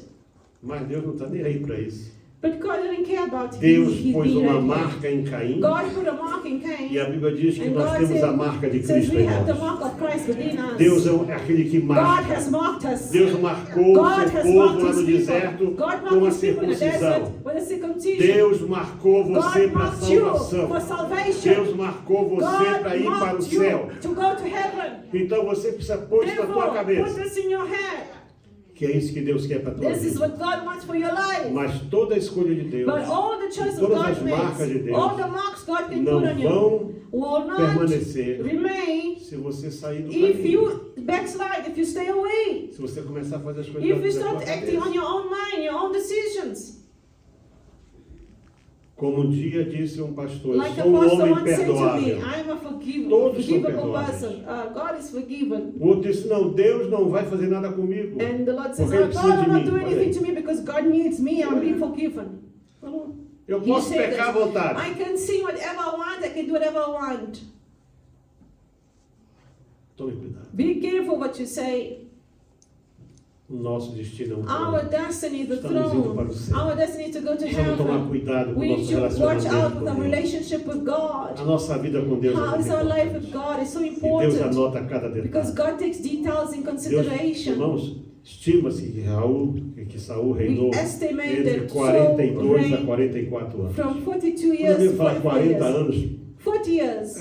Mas Deus não está nem aí para isso. But God didn't care about Deus his pôs uma behavior. marca em Caim. God put a mark in Cain. E a Bíblia diz que And nós God temos a marca de says Cristo we em have the nós. mark of Christ within us. Deus é aquele que God marca. has marked us. Deus marcou o God seu has povo marked lá his no people. deserto God com a marked his people in the circuncisão. desert with a circumcision. Deus marcou você God para a marked you salvação. for salvation. Deus marcou você God para ir para o marked you céu. to go to heaven. Então você precisa pôr isso na tua Therefore, put cabeça. this in your head. Que é isso que Deus quer para a tua This is vida. what God wants for your life. Mas toda a escolha de Deus But all the choices todas God as marcas de makes, Deus all the marks God can não put on you, vão will not permanecer remain se você sair do if caminho. you backslide, if you stay away, Se você começar a fazer as coisas if you da start tua acting on cabeça. your own mind, your own decisions. Como um dia disse um pastor, eu Like a sou um pastor homem once said to me, perdoável. I am a Todos são forgivable perdoáveis. person. God is forgiven. O outro disse, não, Deus não vai fazer nada comigo. And the Lord says, Porque ele God precisa de will not mim. do Olha anything aí. to me because God needs me. I'm being forgiven. Eu He posso said pecar à this. vontade. I can sin whatever I want. I can do whatever I want. Tome cuidado. Be careful what you say. O nosso destino é um Our trono. destiny is the Estamos indo para o throne. céu. Our destiny is to go to Precisamos tomar heaven. cuidado com o We nosso should watch out relacionamento with our com Deus. relationship with God. A nossa vida com Deus é How muito is our life with importante. God? It's so E Deus important anota cada because detalhe. God takes details in Deus, consideration. irmãos, estima-se que Saul reinou We estimate entre that 42 Saul a reigned 44 anos. From 42 Quando years ele to fala 44 40 years. anos, 40 years.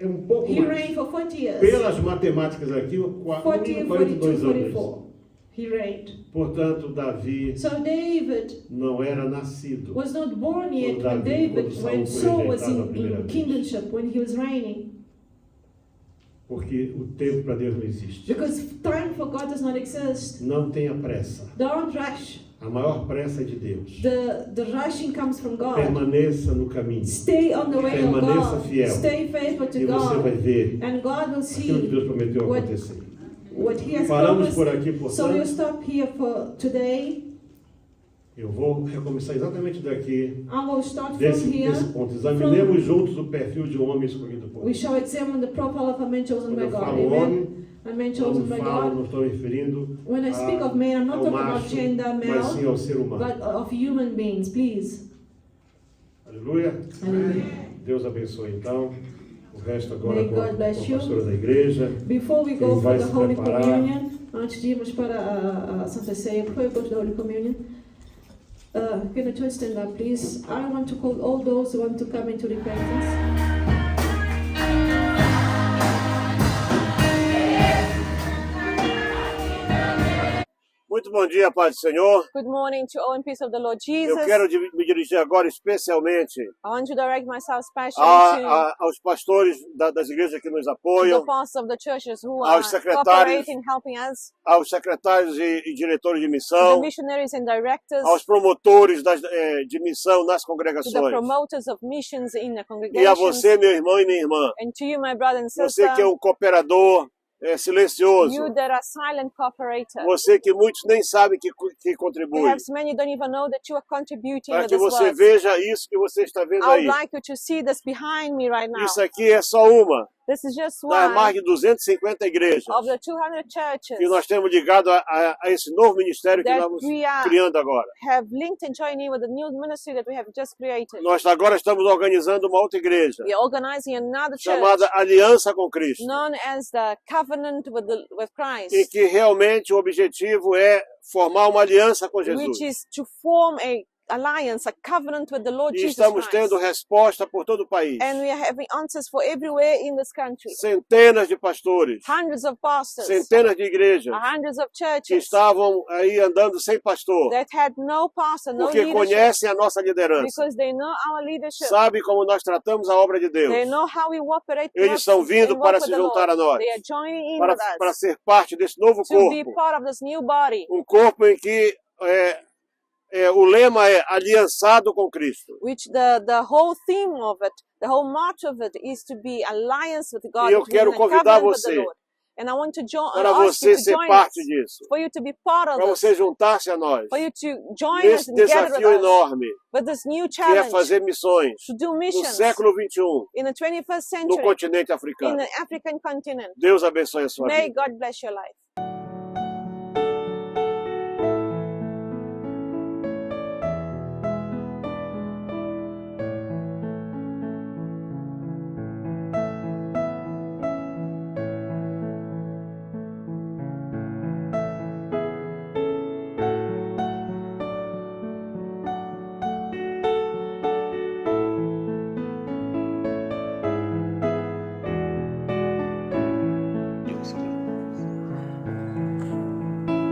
é um pouco He mais. reigned for 40 years. Pelas matemáticas aqui, 40, 42 42, anos. 44. He reigned. Portanto, Davi So David não era nascido. was not born yet Quando when Davi- David, quando Saul when foi Saul was rejeitado a primeira in vez. kingdomship, when he was reigning. Porque o tempo para Deus não existe. Because time for God does not exist. Não tenha pressa. Don't rush. A maior pressa é de Deus. The rushing comes from God. Permaneça no caminho. Stay on the way of Permaneça God. fiel. Stay faithful to E você vai God. ver And God will aquilo que see Deus prometeu what- acontecer. what He has Paramos promised. por aqui, So we'll portanto. stop here for today. Eu vou recomeçar exatamente daqui, I will start desse from here. ponto. Examinemos juntos o perfil de um homem escolhido por We Deus. shall examine the profile of a man chosen Quando by eu God. falo Amen. homem, A man não chosen by falo, God. não estou me referindo When I speak of man, I'm not ao talking about macho, gender, mas sim male, ao ser humano. but of human beings, please. Aleluia. Hallelujah. Deus abençoe então. O resto agora May com God a bless you. pastora da igreja. Before we go Quem for vai the se Holy preparar? Communion, antes de irmos para a Santa Ceia, before we go to the Holy Communion, can the church stand up, please? I want to call all those who want to come into repentance. Muito bom dia, Paz do Senhor. Good morning to all in peace of the Lord Eu Jesus. quero me dirigir agora especialmente I want to direct myself especially aos pastores das igrejas que nos to apoiam, the pastors of the churches who aos are secretários, cooperating, helping us, aos secretários e diretores de to the missão, missionaries and directors, aos promotores de missão nas to the congregações. promoters of missions in the E a congregations, você, meu irmão e minha irmã, and to you, my brother and você sister, que é um cooperador silencioso, you that are silent cooperator. você que muitos nem sabem que contribui, Perhaps many don't even know that you are contributing para with que this você work. veja isso que você está vendo I would aí. like you to see this behind me right now. Isso aqui é só uma This is just das mais one de 250 igrejas of the 200 churches que nós temos ligado a esse novo ministério que that nós we are criando agora. have linked and joined in with the new ministry that we have just created. Nós agora estamos organizando uma outra igreja We are organizing another church chamada Aliança com Cristo, known as the Covenant with Christ, em que realmente o objetivo é formar uma aliança com Jesus. which is to form a alliance, a covenant with the Lord E Jesus estamos Christ. tendo resposta por todo o país. And we are having answers for everywhere in this country. Centenas de pastores, Hundreds of pastors, centenas de igrejas hundreds of que churches estavam aí andando sem pastor, that had no pastor, no porque leadership, conhecem a nossa liderança, because they know our leadership. sabe como nós tratamos a obra de Deus. They know how we operate. Eles estão vindo and para work se with the juntar Lord. a nós, They are joining in para with us ser parte desse novo to be corpo, part of this new body, um corpo em que o lema é aliançado com Cristo. which the whole theme of it, the whole march of it is to be alliance with God, E eu to be in quero a convidar covenant with the você Lord. And I want to para ask você you to ser join us, parte disso, for you to be part of para this, você juntar-se a nós for you to join us nesse and gather desafio with us enorme with this new que é challenge fazer missões to do no missions século XXI in the 21st no century continente in africano. the African continent. Deus abençoe a sua May vida. God bless your life.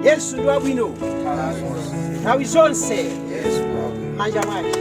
yesu ndi wabwino nthawi zonse manja mwake